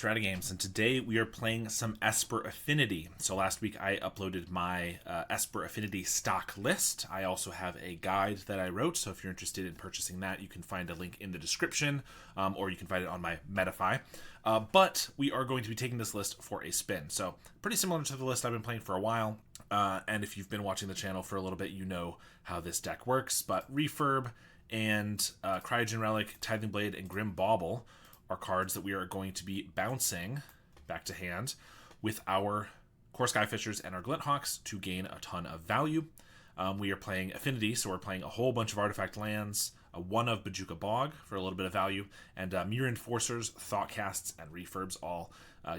StrataGames, and today we are playing some Esper Affinity. So last week I uploaded my Esper Affinity stock list. I also have a guide that I wrote, so if you're interested in purchasing that, you can find a link in the description, or you can find it on my Metafy. But we are going to be taking this list for a spin. So pretty similar to the list I've been playing for a while, and if you've been watching the channel for a little bit, you know how this deck works. But Refurb and Cryogen Relic, Tithing Blade, and Grim Bauble are cards that we are going to be bouncing back to hand with our Core Skyfishers and our Glinthawks to gain a ton of value. We are playing Affinity, so we're playing a whole bunch of artifact lands, one of Bojuka Bog for a little bit of value, and Mirror Enforcers, Thoughtcasts, and Refurbs all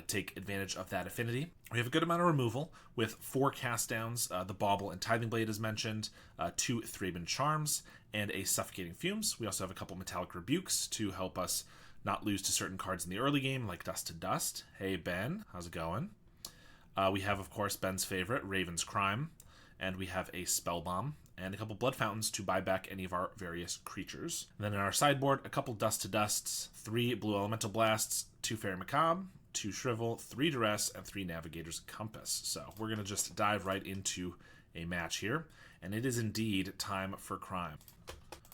take advantage of that Affinity. We have a good amount of removal with 4 cast downs, the Bauble and Tithing Blade as mentioned, 2 Thraben Charms, and a Suffocating Fumes. We also have a couple Metallic Rebukes to help us not lose to certain cards in the early game, like Dust to Dust. Hey, Ben. How's it going? We have, of course, Ben's favorite, Raven's Crime. And we have a Spell Bomb and a couple Blood Fountains to buy back any of our various creatures. And then in our sideboard, a couple Dust to Dusts, 3 Blue Elemental Blasts, 2 Fairy Macabre, 2 Shrivel, 3 Duress, and 3 Navigator's Compass. So we're going to just dive right into a match here. And it is indeed time for Crime.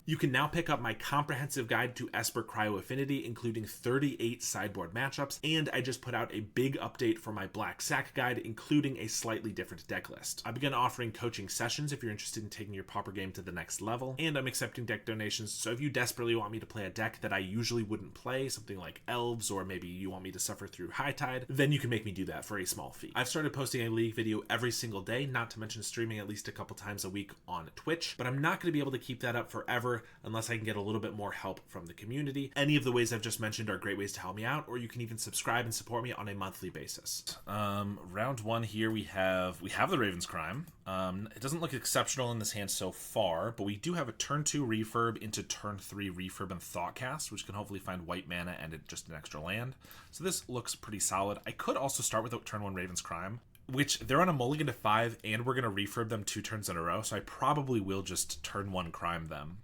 You can now pick up my comprehensive guide to Esper Cryo Affinity, including 38 sideboard matchups, and I just put out a big update for my Black Sack guide, including a slightly different deck list. I began offering coaching sessions if you're interested in taking your Pauper game to the next level, and I'm accepting deck donations, so if you desperately want me to play a deck that I usually wouldn't play, something like Elves, or maybe you want me to suffer through High Tide, then you can make me do that for a small fee. I've started posting a League video every single day, not to mention streaming at least a couple times a week on Twitch, but I'm not going to be able to keep that up forever unless I can get a little bit more help from the community. Any of the ways I've just mentioned are great ways to help me out, or you can even subscribe and support me on a monthly basis. Round 1 here we have the Raven's Crime. It doesn't look exceptional in this hand so far, but we do have a turn 2 Refurb into turn 3 Refurb and Thoughtcast, which can hopefully find white mana and just an extra land. So this looks pretty solid. I could also start with a turn 1 Raven's Crime, which they're on a mulligan to 5, and we're going to refurb them 2 turns in a row, so I probably will just turn 1 Crime them.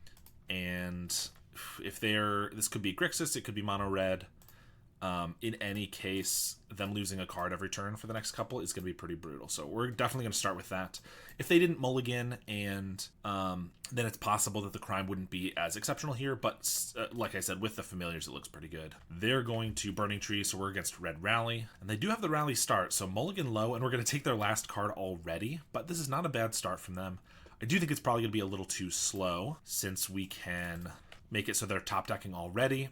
And if this could be Grixis, it could be mono red. In any case, them losing a card every turn for the next couple is going to be pretty brutal. So we're definitely going to start with that. If they didn't mulligan, and then it's possible that the Crime wouldn't be as exceptional here. But like I said, with the familiars, it looks pretty good. They're going to Burning Tree, so we're against Red Rally. And they do have the Rally start, so mulligan low, and we're going to take their last card already. But this is not a bad start from them. I do think it's probably going to be a little too slow, since we can make it so they're top decking already.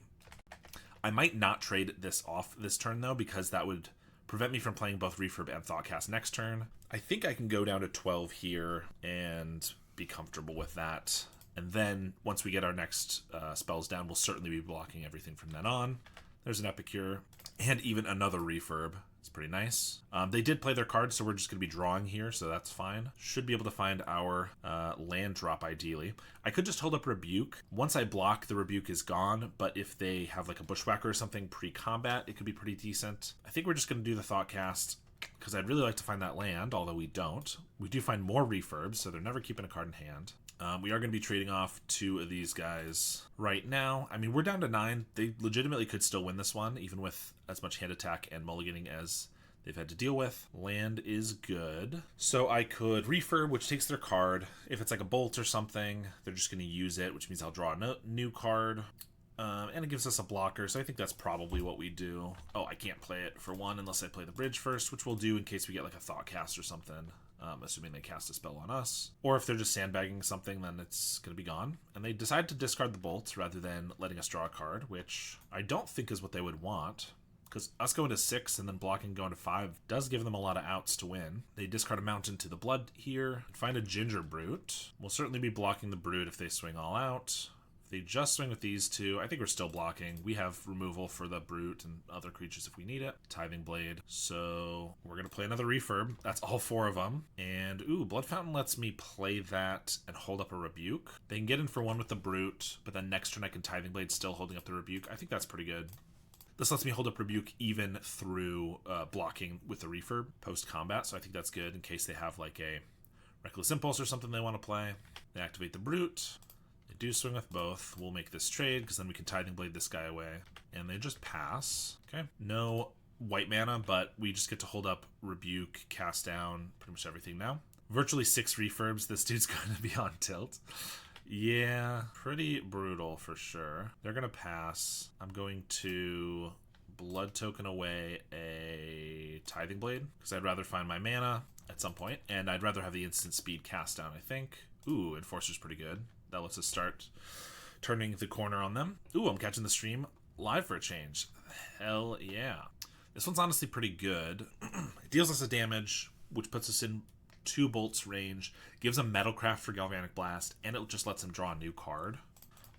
I might not trade this off this turn, though, because that would prevent me from playing both Refurb and Thoughtcast next turn. I think I can go down to 12 here and be comfortable with that. And then, once we get our next spells down, we'll certainly be blocking everything from then on. There's an Epicure, and even another Refurb. It's pretty nice. They did play their cards, so we're just going to be drawing here, so that's fine. Should be able to find our land drop, ideally. I could just hold up Rebuke. Once I block, the Rebuke is gone, but if they have like a Bushwhacker or something pre-combat, it could be pretty decent. I think we're just going to do the Thoughtcast, because I'd really like to find that land, although we don't. We do find more Refurbs, so they're never keeping a card in hand. We are going to be trading off 2 of these guys right now. I mean, we're down to 9. They legitimately could still win this one, even with as much hand attack and mulliganing as they've had to deal with. Land is good. So I could Refurb, which takes their card. If it's like a Bolt or something, they're just going to use it, which means I'll draw a new card. And it gives us a blocker, so I think that's probably what we do. Oh, I can't play it for 1 unless I play the bridge first, which we'll do in case we get like a Thoughtcast or something. Assuming they cast a spell on us. Or if they're just sandbagging something, then it's going to be gone. And they decide to discard the bolts rather than letting us draw a card, which I don't think is what they would want. Because us going to 6 and then blocking going to 5 does give them a lot of outs to win. They discard a Mountain to the Blood here. Find a Ginger Brute. We'll certainly be blocking the Brute if they swing all out. They just swing with these 2. I think we're still blocking. We have removal for the Brute and other creatures if we need it. Tithing Blade. So we're going to play another Refurb. That's all 4 of them. And, ooh, Blood Fountain lets me play that and hold up a Rebuke. They can get in for 1 with the Brute, but then next turn I can Tithing Blade still holding up the Rebuke. I think that's pretty good. This lets me hold up Rebuke even through blocking with the Refurb post-combat, so I think that's good in case they have like a Reckless Impulse or something they want to play. They activate the Brute. They do swing with both. We'll make this trade, because then we can Tithing Blade this guy away. And they just pass. Okay. No white mana, but we just get to hold up Rebuke, cast down, pretty much everything now. Virtually 6 refurbs. This dude's going to be on tilt. Yeah, pretty brutal for sure. They're going to pass. I'm going to blood token away a Tithing Blade because I'd rather find my mana at some point, and I'd rather have the instant speed cast down, I think. Ooh, Enforcer's pretty good. That lets us start turning the corner on them. Ooh, I'm catching the stream live for a change. Hell yeah. This one's honestly pretty good. It deals us a damage, which puts us in 2 bolts range, gives a Metalcraft for Galvanic Blast, and it just lets him draw a new card.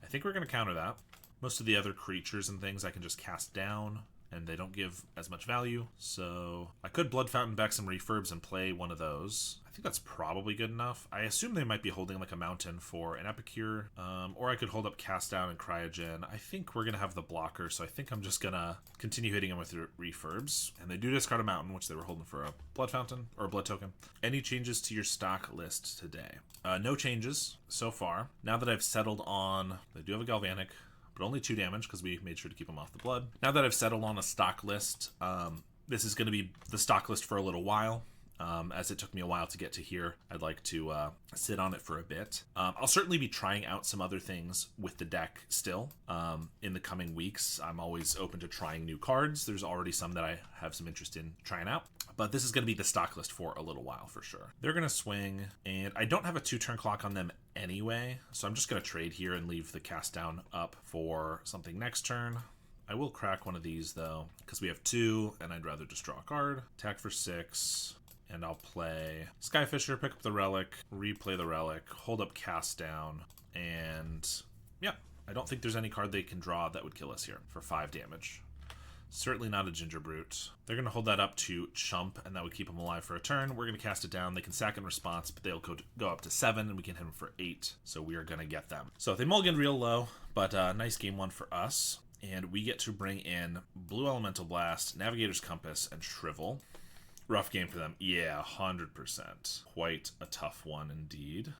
I think we're going to counter that. Most of the other creatures and things I can just cast down, and they don't give as much value. So I could Blood Fountain back some refurbs and play one of those. I think that's probably good enough. I assume they might be holding like a mountain for an Epicure, or I could hold up Cast Down and Cryogen. I think we're going to have the blocker, so I think I'm just going to continue hitting them with refurbs. And they do discard a mountain, which they were holding for a Blood Fountain, or a Blood Token. Any changes to your stock list today? No changes so far. Now that I've settled on, they do have a Galvanic, but only 2 damage because we made sure to keep them off the blood. Now that I've settled on a stock list, this is going to be the stock list for a little while. As it took me a while to get to here, I'd like to sit on it for a bit. I'll certainly be trying out some other things with the deck still in the coming weeks. I'm always open to trying new cards. There's already some that I have some interest in trying out. But this is going to be the stock list for a little while for sure. They're going to swing, and I don't have a 2-turn clock on them anyway, so I'm just going to trade here and leave the cast down up for something next turn. I will crack one of these though, because we have 2, and I'd rather just draw a card. Attack for 6. And I'll play Skyfisher, pick up the Relic, replay the Relic, hold up Cast Down, and yeah, I don't think there's any card they can draw that would kill us here for 5 damage. Certainly not a Ginger Brute. They're going to hold that up to Chump, and that would keep them alive for a turn. We're going to cast it down. They can sack in response, but they'll go up to 7, and we can hit them for 8, so we are going to get them. So they mulligan real low, but nice game 1 for us. And we get to bring in Blue Elemental Blast, Navigator's Compass, and Shrivel. Rough game for them. Yeah, 100%. Quite a tough one indeed.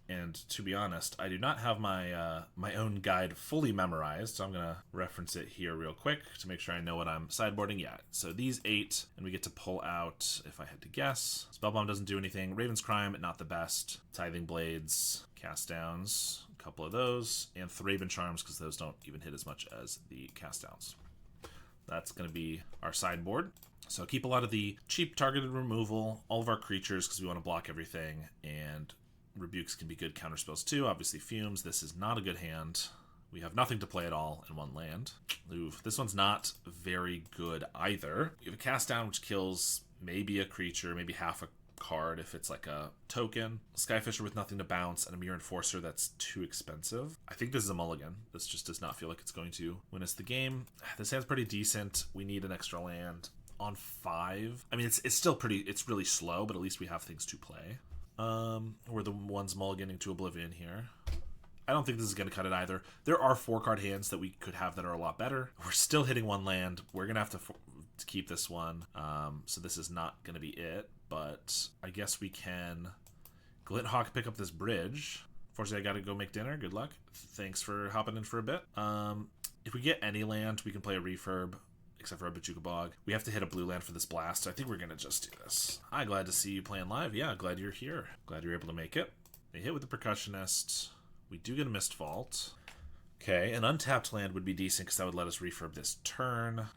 And to be honest, I do not have my my own guide fully memorized, so I'm going to reference it here real quick to make sure I know what I'm sideboarding yet. So these 8, and we get to pull out, if I had to guess. Spellbomb doesn't do anything. Raven's Crime, not the best. Tithing Blades, Cast Downs, a couple of those, and Thraben Charms, because those don't even hit as much as the Cast Downs. That's going to be our sideboard. So keep a lot of the cheap targeted removal, all of our creatures because we want to block everything, and Rebukes can be good counterspells too. Obviously Fumes, this is not a good hand. We have nothing to play at all in 1 land. Oof, this one's not very good either. You have a Cast Down which kills maybe a creature, maybe half a card if it's like a token. Skyfisher with nothing to bounce, and a Mere Enforcer that's too expensive. I think this is a mulligan. This just does not feel like it's going to win us the game. This hand's pretty decent. We need an extra land. On 5, I mean, it's still it's really slow, but at least we have things to play. We're the ones mulliganing to Oblivion here. I don't think this is going to cut it either. There are 4-card hands that we could have that are a lot better. We're still hitting 1 land. We're going to have to keep this one. So this is not going to be it, but I guess we can Glinthawk pick up this bridge. Unfortunately, I got to go make dinner. Good luck. Thanks for hopping in for a bit. If we get any land, we can play a refurb. Except for a Bajuka Bog. We have to hit a blue land for this blast, so I think we're going to just do this. Hi, glad to see you playing live. Yeah, glad you're here. Glad you're able to make it. They hit with the Percussionist. We do get a Mist Vault. Okay, an untapped land would be decent because that would let us refurb this turn.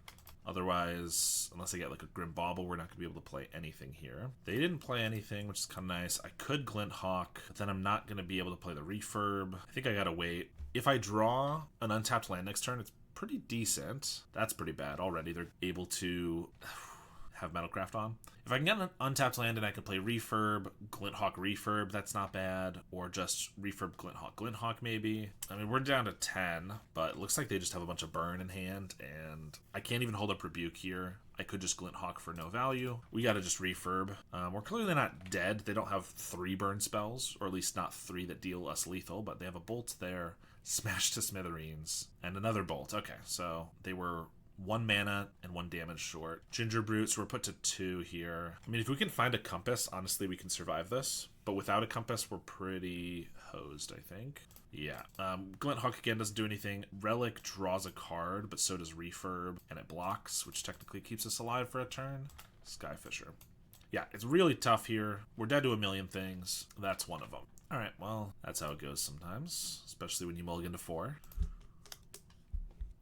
Otherwise, unless I get like a Grim Bauble, we're not going to be able to play anything here. They didn't play anything, which is kind of nice. I could Glinthawk, but then I'm not going to be able to play the refurb. I think I got to wait. If I draw an untapped land next turn, it's pretty decent. That's pretty bad already. They're able to have Metalcraft on. If I can get an untapped land and I can play refurb, Glinthawk refurb, that's not bad. Or just refurb Glinthawk maybe. I mean, we're down to 10, but it looks like they just have a bunch of burn in hand, and I can't even hold up Rebuke here. I could just Glinthawk for no value. We gotta just refurb. We're clearly not dead. They don't have 3 burn spells, or at least not 3 that deal us lethal, but they have a bolt there. Smash to Smithereens, and another bolt. Okay, so they were 1 mana and 1 damage short. Ginger Brute, so we're put to 2 here. I mean, if we can find a compass, honestly, we can survive this. But without a compass, we're pretty hosed, I think. Yeah. Glint Hawk again doesn't do anything. Relic draws a card, but so does Refurb, and it blocks, which technically keeps us alive for a turn. Skyfisher. Yeah, it's really tough here. We're dead to a million things. That's one of them. All right, well, that's how it goes sometimes, especially when you mulligan to 4.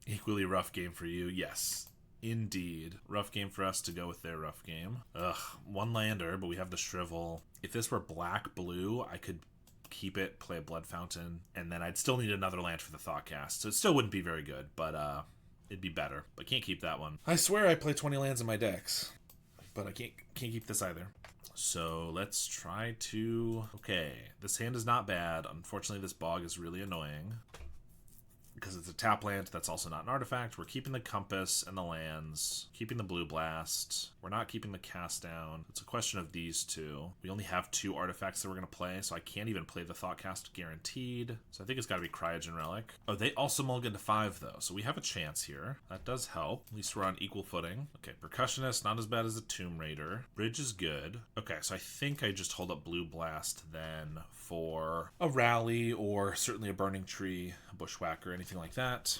Equally rough game for you. Yes, indeed. Rough game for us to go with their rough game. Ugh, 1 lander, but we have the Shrivel. If this were black-blue, I could keep it, play a Blood Fountain, and then I'd still need another land for the Thoughtcast. So it still wouldn't be very good, but it'd be better. But can't keep that one. I swear I play 20 lands in my decks, but I can't keep this either. So let's try to... Okay, this hand is not bad. Unfortunately, this Bog is really annoying because it's a tap land that's also not an artifact. We're keeping the Compass and the lands, keeping the Blue Blast. We're not keeping the Cast Down. It's a question of these two. We only have 2 artifacts that we're going to play, so I can't even play the Thoughtcast guaranteed. So I think it's got to be Cryogen Relic. Oh, they also mulligan to 5, though, so we have a chance here. That does help. At least we're on equal footing. Okay, Percussionist, not as bad as the Tomb Raider. Bridge is good. Okay, so I think I just hold up Blue Blast then for a Rally or certainly a Burning Tree, a Bushwhacker, anything like that.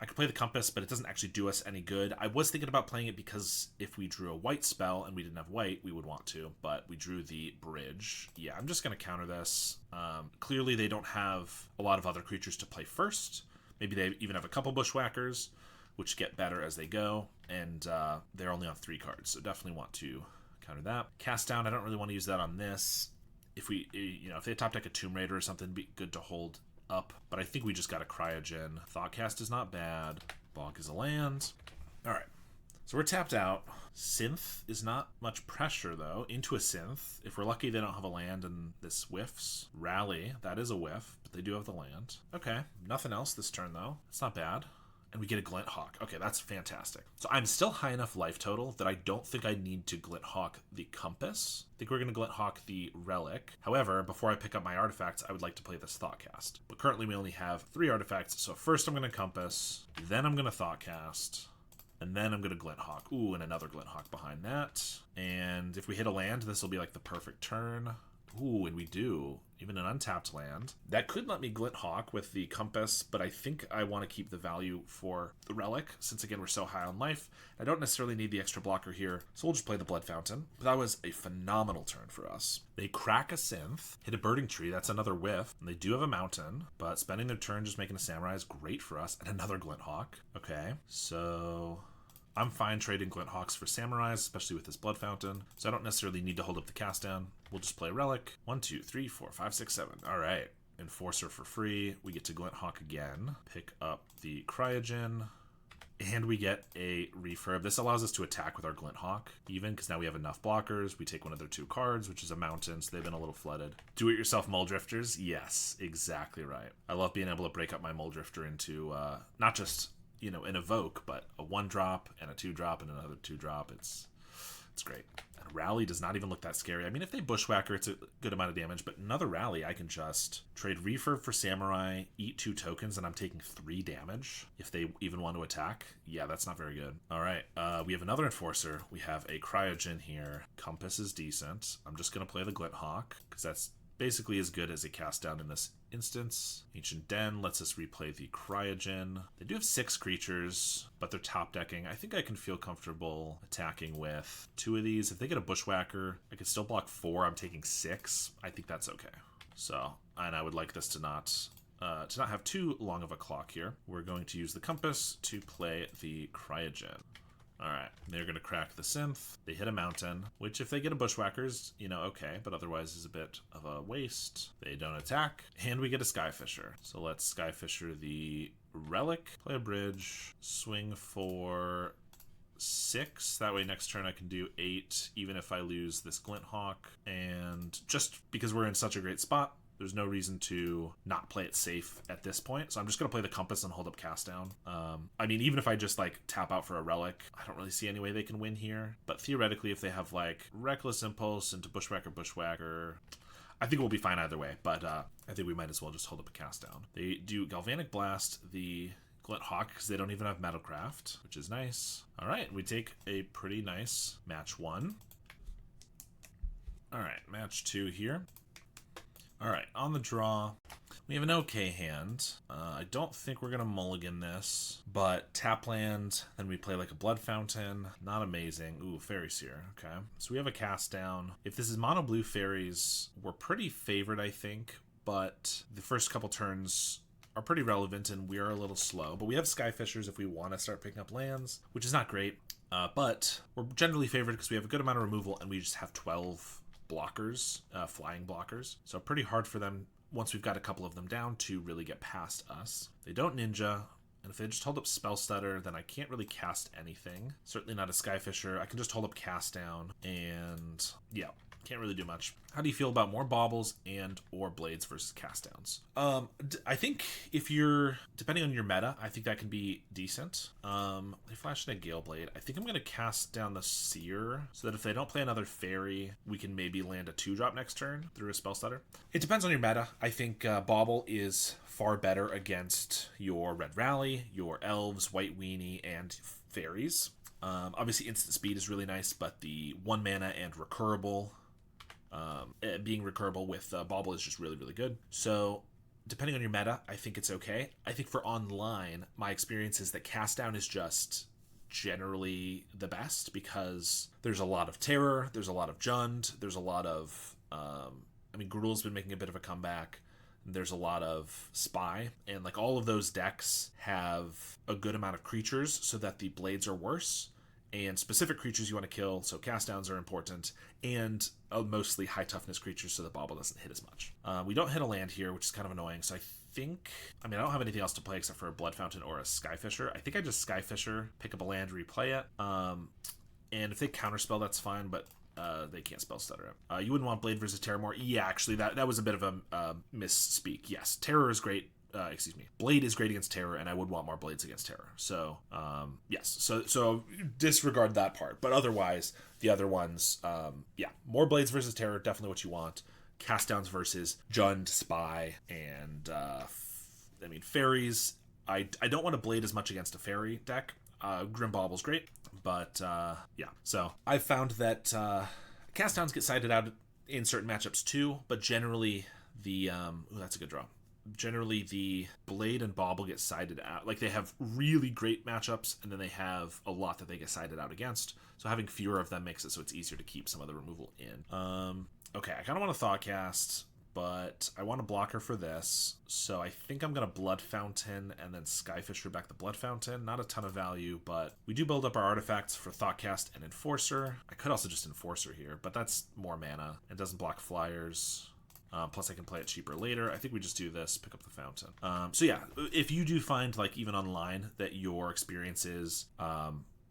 I could play the Compass, but it doesn't actually do us any good. I was thinking about playing it because if we drew a white spell and we didn't have white, we would want to, but we drew the Bridge. Yeah, I'm just going to counter this. Clearly, they don't have a lot of other creatures to play first. Maybe they even have a couple Bushwhackers, which get better as they go, and they're only on 3 cards, so definitely want to counter that. Cast Down, I don't really want to use that on this. If we, if they top deck a Tomb Raider or something, it'd be good to hold up, but I think we just got a Cryogen. Thoughtcast is not bad. Bog is a land. All right, so we're tapped out. Synth is not much pressure, though, into a Synth. If we're lucky, they don't have a land and this whiffs. Rally, that is a whiff, but they do have the land. Okay, nothing else this turn, though. It's not bad. And we get a Glint Hawk. Okay, that's fantastic. So I'm still high enough life total that I don't think I need to Glint Hawk the Compass. I think we're going to Glint Hawk the Relic. However, before I pick up my artifacts, I would like to play this Thoughtcast. But currently we only have 3 artifacts, so first I'm going to Compass, then I'm going to Thoughtcast, and then I'm going to Glint Hawk. Ooh, and another Glint Hawk behind that. And if we hit a land, this will be like the perfect turn. Ooh, and we do. Even an untapped land. That could let me Glint Hawk with the Compass, but I think I want to keep the value for the Relic, since again we're so high on life. I don't necessarily need the extra blocker here, so we'll just play the Blood Fountain. But that was a phenomenal turn for us. They crack a Synth, hit a Burning Tree, that's another whiff, and they do have a Mountain, but spending their turn just making a Samurai is great for us, and another Glint Hawk. Okay, so... I'm fine trading Glint Hawks for Samurais, especially with this Blood Fountain, so I don't necessarily need to hold up the Cast Down. We'll just play Relic. 1, 2, 3, 4, 5, 6, 7. All right. Enforcer for free. We get to Glint Hawk again. Pick up the Cryogen. And we get a Refurb. This allows us to attack with our Glint Hawk, even, because now we have enough blockers. We take one of their 2 cards, which is a Mountain, so they've been a little flooded. Do-it-yourself Muldrifters? Yes, exactly right. I love being able to break up my Muldrifter into not just... an evoke, but a 1-drop and a 2-drop and another 2-drop. It's great. And Rally does not even look that scary. I mean, if they Bushwhacker, it's a good amount of damage, but another Rally, I can just trade Refurb for Samurai, eat 2 tokens, and I'm taking 3 damage if they even want to attack. Yeah, that's not very good. All right, we have another Enforcer. We have a Cryogen here. Compass is decent. I'm just going to play the Glint Hawk, because that's basically as good as a Cast Down in this instance. Ancient Den lets us replay the Cryogen. They do have 6 creatures, but they're top decking. I think I can feel comfortable attacking with 2 of these. If they get a Bushwhacker, I can still block 4. I'm taking 6. I think that's okay. So, and I would like this to not have too long of a clock here. We're going to use the Compass to play the Cryogen. Alright, they're going to crack the Synth. They hit a Mountain, which if they get a Bushwhackers, okay, but otherwise is a bit of a waste. They don't attack, and we get a Skyfisher. So let's Skyfisher the Relic, play a Bridge, swing for 6. That way next turn I can do 8, even if I lose this Glint Hawk. And just because we're in such a great spot, there's no reason to not play it safe at this point. So I'm just going to play the Compass and hold up Cast Down. I mean, even if I just tap out for a Relic, I don't really see any way they can win here. But theoretically, if they have Reckless Impulse into Bushwhacker, I think we'll be fine either way. But I think we might as well just hold up a Cast Down. They do Galvanic Blast the Glint Hawk because they don't even have Metalcraft, which is nice. All right, we take a pretty nice match 1. All right, match 2 here. All right, on the draw, we have an okay hand. I don't think we're going to mulligan this, but tap land, then we play like a Blood Fountain. Not amazing. Ooh, Fairy Seer. Okay, so we have a cast down. If this is mono blue fairies, we're pretty favored, I think, but the first couple turns are pretty relevant and we are a little slow. But we have Skyfishers if we want to start picking up lands, which is not great, but we're generally favored because we have a good amount of removal and we just have 12 blockers, flying blockers. So pretty hard for them, once we've got a couple of them down, to really get past us. They don't ninja, and if they just hold up Spell Stutter, then I can't really cast anything. Certainly not a Skyfisher. I can just hold up Cast Down, and yeah, can't really do much. How do you feel about more baubles and or blades versus cast downs? I think if you're, depending on your meta, I think that can be decent. They flashed in a Gale Blade. I think I'm going to cast down the Seer so that if they don't play another fairy, we can maybe land a 2-drop next turn through a Spell Stutter. It depends on your meta. I think Bauble is far better against your Red Rally, your Elves, White Weenie, and Fairies. Obviously, instant speed is really nice, but the 1 mana and recurable, being recurable with Bauble is just really, really good. So depending on your meta, I think it's okay. I think for online, my experience is that Cast Down is just generally the best because there's a lot of Terror, there's a lot of Jund, there's a lot of, Gruul's been making a bit of a comeback. There's a lot of Spy, and like all of those decks have a good amount of creatures so that the blades are worse, and specific creatures you want to kill, so cast downs are important, and mostly high toughness creatures so the Bauble doesn't hit as much. We don't hit a land here, which is kind of annoying, so I don't have anything else to play except for a Blood Fountain or a Skyfisher. I think I just Skyfisher, pick up a land, replay it, and if they counterspell, that's fine, but they can't Spell Stutter it. You wouldn't want Blade versus Terror more? Yeah, actually, that was a bit of a misspeak. Yes, Terror is great. Blade is great against Terror, and I would want more Blades against Terror. So, yes. So disregard that part. But otherwise, the other ones, more Blades versus Terror, definitely what you want. Cast Downs versus Jund, Spy, and, Fairies. I don't want to Blade as much against a Fairy deck. Grim Bauble's great, but, So, I've found that, Cast Downs get sided out in certain matchups too, but generally that's a good draw. Generally, the Blade and Bauble get sided out. Like, they have really great matchups, and then they have a lot that they get sided out against. So having fewer of them makes it so it's easier to keep some of the removal in. Okay, I kind of want to Thoughtcast, but I want a blocker for this. So I think I'm going to Blood Fountain and then Skyfisher back the Blood Fountain. Not a ton of value, but we do build up our artifacts for Thoughtcast and Enforcer. I could also just Enforcer here, but that's more mana. It doesn't block flyers. Plus I can play it cheaper later. I think we just do this, pick up the Fountain. So yeah, if you do find, like, even online that your experience is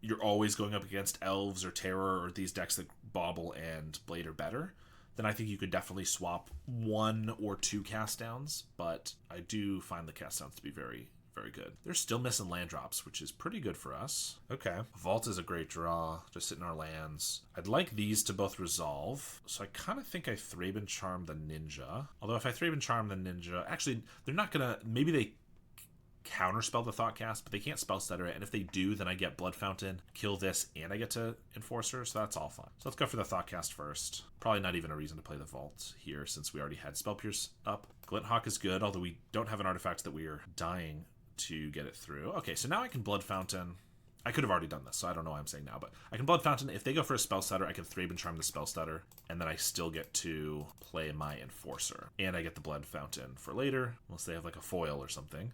you're always going up against Elves or Terror or these decks that Bauble and Blade are better, then I think you could definitely swap 1 or 2 cast downs, but I do find the cast downs to be very, very good. They're still missing land drops, which is pretty good for us. Okay. Vault is a great draw, just sitting our lands. I'd like these to both resolve, so I kind of think I Thraben Charm the Ninja. Although if I Thraben Charm the Ninja, actually, they're not gonna, maybe they counterspell the Thoughtcast, but they can't Spell Stutter it, and if they do, then I get Blood Fountain, kill this, and I get to Enforcer, so that's all fine. So let's go for the Thoughtcast first. Probably not even a reason to play the Vault here, since we already had Spell Pierce up. Glint Hawk is good, although we don't have an artifact that we are dying to get it through. Okay, so now I can Blood Fountain. I could have already done this, so I don't know why I'm saying now, but I can Blood Fountain. If they go for a Spell Stutter, I can Thraben Charm the Spell Stutter, and then I still get to play my Enforcer. And I get the Blood Fountain for later, unless they have like a foil or something.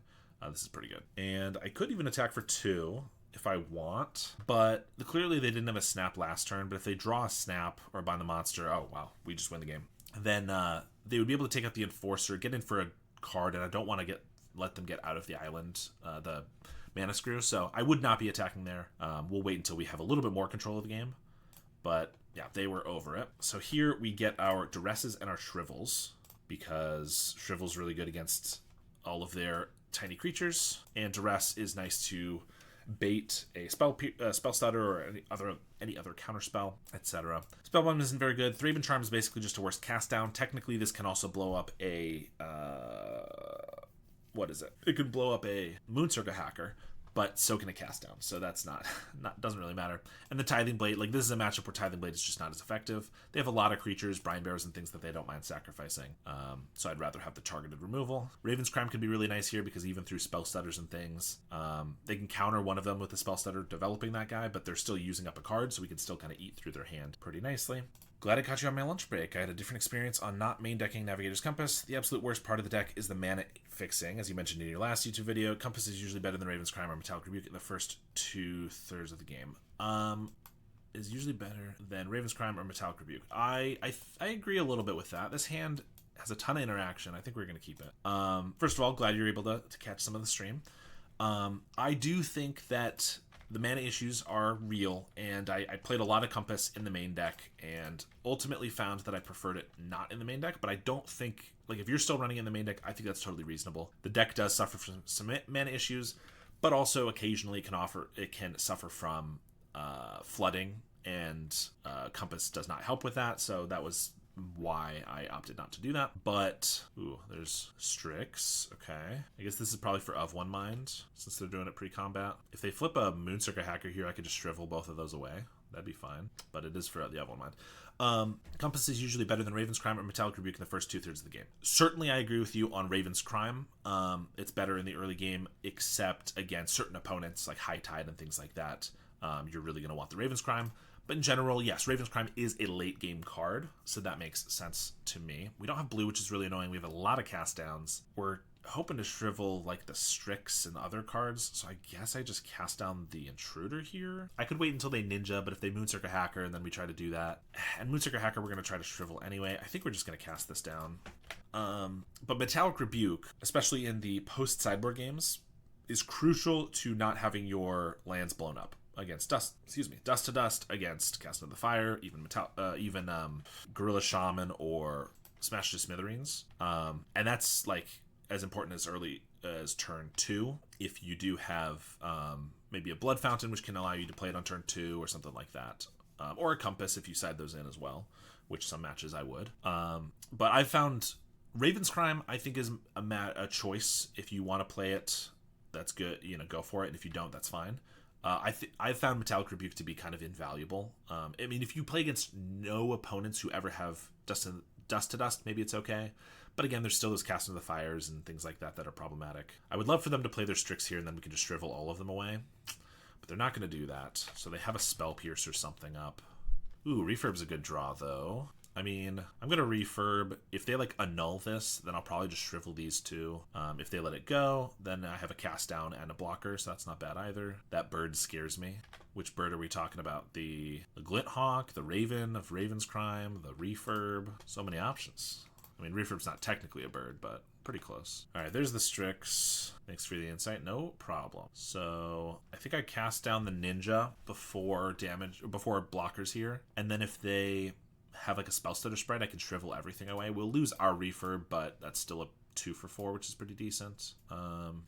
This is pretty good. And I could even attack for 2 if I want, but clearly they didn't have a Snap last turn, but if they draw a Snap or bind the monster, oh wow, we just win the game. Then they would be able to take out the Enforcer, get in for a card, and I don't want to let them get out of the island, the Mana Screw, so I would not be attacking there. We'll wait until we have a little bit more control of the game, but yeah, they were over it. So here we get our Duresses and our Shrivels, because Shrivel's really good against all of their tiny creatures, and Duress is nice to bait a Spell Stutter or any other counter spell, etc. Spellbind isn't very good. Thraben Charm is basically just a worse cast down. Technically, this can also blow up a what is it? It can blow up a Moonscircle Hacker, but so can a cast down. So that's not doesn't really matter. And the Tithing Blade, like this is a matchup where Tithing Blade is just not as effective. They have a lot of creatures, Brine Bears and things that they don't mind sacrificing. So I'd rather have the targeted removal. Raven's Crime can be really nice here because even through spell stutters and things, they can counter one of them with the spell stutter developing that guy, but they're still using up a card, so we can still kind of eat through their hand pretty nicely. Glad I caught you on my lunch break. I had a different experience on not main decking Navigator's Compass. The absolute worst part of the deck is the mana fixing. As you mentioned in your last YouTube video, Compass is usually better than Raven's Crime or Metallic Rebuke in the first 2/3 of the game. Is usually better than Raven's Crime or Metallic Rebuke. I agree a little bit with that. This hand has a ton of interaction. I think we're going to keep it. First of all, glad you're able to catch some of the stream. I do think that the mana issues are real, and I played a lot of Compass in the main deck, and ultimately found that I preferred it not in the main deck, but I don't think, like, if you're still running in the main deck, I think that's totally reasonable. The deck does suffer from some mana issues, but also occasionally it can suffer from flooding, and Compass does not help with that, so that was why I opted not to do that. But ooh, there's Strix. Okay, I guess this is probably for Of One Mind since they're doing it pre-combat. If they flip a Moonscircle Hacker here, I could just shrivel both of those away. That'd be fine, but it is for the Of One Mind. Compass is usually better than Raven's Crime or Metallic Rebuke in the first 2/3 of the game. Certainly I agree with you on Raven's Crime. It's better in the early game, except against certain opponents like High Tide and things like that. You're really going to want the Raven's Crime. But in general, yes, Raven's Crime is a late game card, so that makes sense to me. We don't have blue, which is really annoying. We have a lot of cast downs. We're hoping to shrivel like the Strix and other cards, so I guess I just cast down the Intruder here. I could wait until they Ninja, but if they Moonscircle Hacker and then we try to do that, and Moonscircle Hacker we're going to try to shrivel anyway, I think we're just going to cast this down. But Metallic Rebuke, especially in the post-sideboard games, is crucial to not having your lands blown up against Dust to Dust, against Cast of the Fire, even Gorilla Shaman or Smash to Smithereens. And that's like as important as early as turn 2. If you do have maybe a Blood Fountain, which can allow you to play it on turn 2 or something like that. Or a Compass if you side those in as well, which some matches I would. But I found Raven's Crime, I think, is a choice. If you want to play it, that's good. Go for it. And if you don't, that's fine. I found Metallic Rebuke to be kind of invaluable. I mean, if you play against no opponents who ever have Dust to Dust, maybe it's okay. But again, there's still those Cast of the Fires and things like that are problematic. I would love for them to play their Strix here, and then we can just shrivel all of them away. But they're not going to do that. So they have a Spell Pierce or something up. Ooh, Refurb's a good draw, though. I mean, I'm going to refurb. If they, annul this, then I'll probably just shrivel these two. If they let it go, then I have a cast down and a blocker, so that's not bad either. That bird scares me. Which bird are we talking about? The Glint Hawk, the Raven of Raven's Crime, the refurb. So many options. I mean, refurb's not technically a bird, but pretty close. All right, there's the Strix. Thanks for the insight. No problem. So I think I cast down the Ninja before blockers here. And then if they have a spell stutter spread, I can shrivel everything away. We'll lose our refurb, but that's still a 2 for 4, which is pretty decent.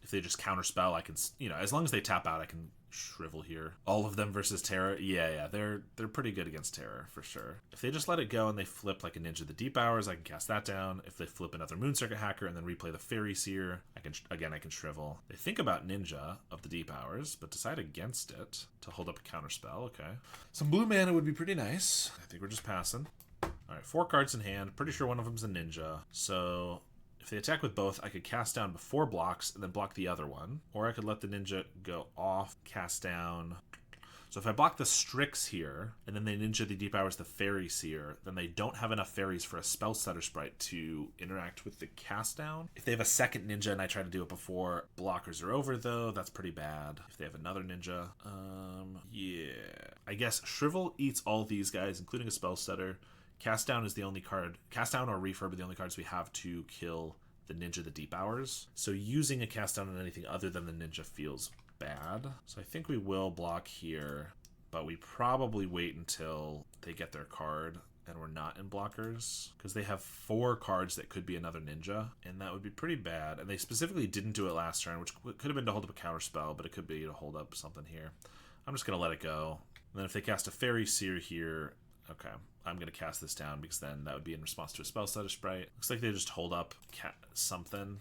If they just counterspell, I can, as long as they tap out, I can shrivel here. All of them versus Terror, yeah, they're pretty good against Terror for sure. If they just let it go and they flip like a Ninja the Deep Hours, I can cast that down. If they flip another Moonscircle Hacker and then replay the Fairy Seer, I can shrivel. They think about Ninja of the Deep Hours, but decide against it to hold up a counterspell. Okay, some blue mana would be pretty nice. I think we're just passing. All right, 4 cards in hand. Pretty sure one of them's a Ninja, so if they attack with both, I could cast down before blocks and then block the other one. Or I could let the Ninja go off, cast down. So if I block the Strix here, and then they Ninja the Deep Hours the Fairy Seer, then they don't have enough fairies for a Spell Stutter Sprite to interact with the cast down. If they have a second Ninja and I try to do it before blockers are over, though, that's pretty bad. If they have another Ninja, yeah. I guess Shrivel eats all these guys, including a Spell Stutter. Cast down is the only card. Cast down or refurb are the only cards we have to kill the Ninja the Deep Hours. So using a cast down on anything other than the Ninja feels bad. So I think we will block here, but we probably wait until they get their card and we're not in blockers, because they have 4 cards that could be another Ninja, and that would be pretty bad. And they specifically didn't do it last turn, which could have been to hold up a counter spell, but it could be to hold up something here. I'm just going to let it go. And then if they cast a Fairy Seer here, okay, I'm going to cast this down because then that would be in response to a Spell Stutter Sprite. Looks like they just hold up something.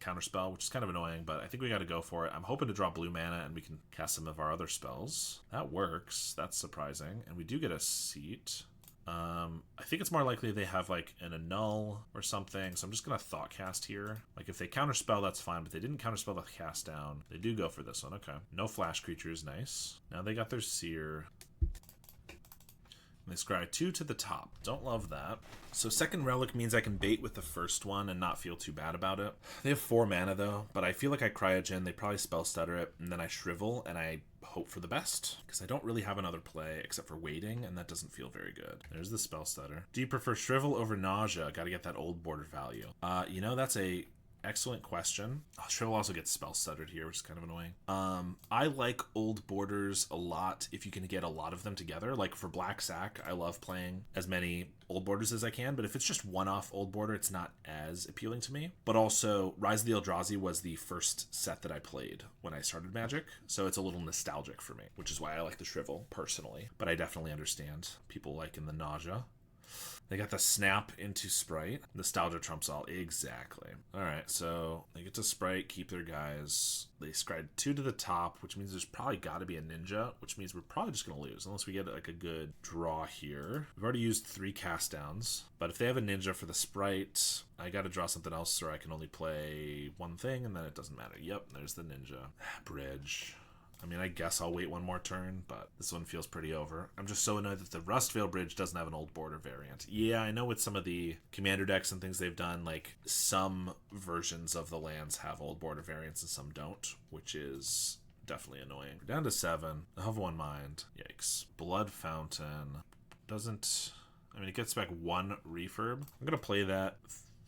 counterspell, which is kind of annoying, but I think we got to go for it. I'm hoping to draw blue mana and we can cast some of our other spells. That works. That's surprising. And we do get a seat. I think it's more likely they have like an annul or something, so I'm just gonna thought cast here. Like if they counterspell, that's fine, but they didn't counterspell the cast down. They do go for this one. Okay, no flash creatures, nice. Now they got their seer. And they scry 2 to the top. Don't love that. So second relic means I can bait with the first one and not feel too bad about it. They have 4 mana though, but I feel like I cryogen, they probably spell stutter it, and then I shrivel and I hope for the best, because I don't really have another play except for waiting, and that doesn't feel very good. There's the spell stutter. Do you prefer shrivel over nausea? Gotta get that old border value. You know, that's a excellent question. Oh, shrivel also gets spell stuttered here, which is kind of annoying. I like old borders a lot if you can get a lot of them together. Like for Black Sack, I love playing as many old borders as I can, but if it's just one-off old border, it's not as appealing to me. But also, Rise of the Eldrazi was the first set that I played when I started Magic, so it's a little nostalgic for me, which is why I like the shrivel personally. But I definitely understand people liking the nausea. They got the snap into Sprite. Nostalgia trumps all. Exactly. Alright, so they get to Sprite, keep their guys. They scryed 2 to the top, which means there's probably got to be a ninja, which means we're probably just going to lose, unless we get like a good draw here. We've already used 3 cast downs, but if they have a ninja for the Sprite, I got to draw something else or I can only play one thing, and then it doesn't matter. Yep, there's the ninja. Bridge. I mean, I guess I'll wait one more turn, but this one feels pretty over. I'm just so annoyed that the Rustvale Bridge doesn't have an old border variant. Yeah, I know with some of the commander decks and things they've done, like, some versions of the lands have old border variants and some don't, which is definitely annoying. We're down to 7. I have 1 mind. Yikes. Blood Fountain. Doesn't... I mean, it gets back 1 refurb. I'm going to play that.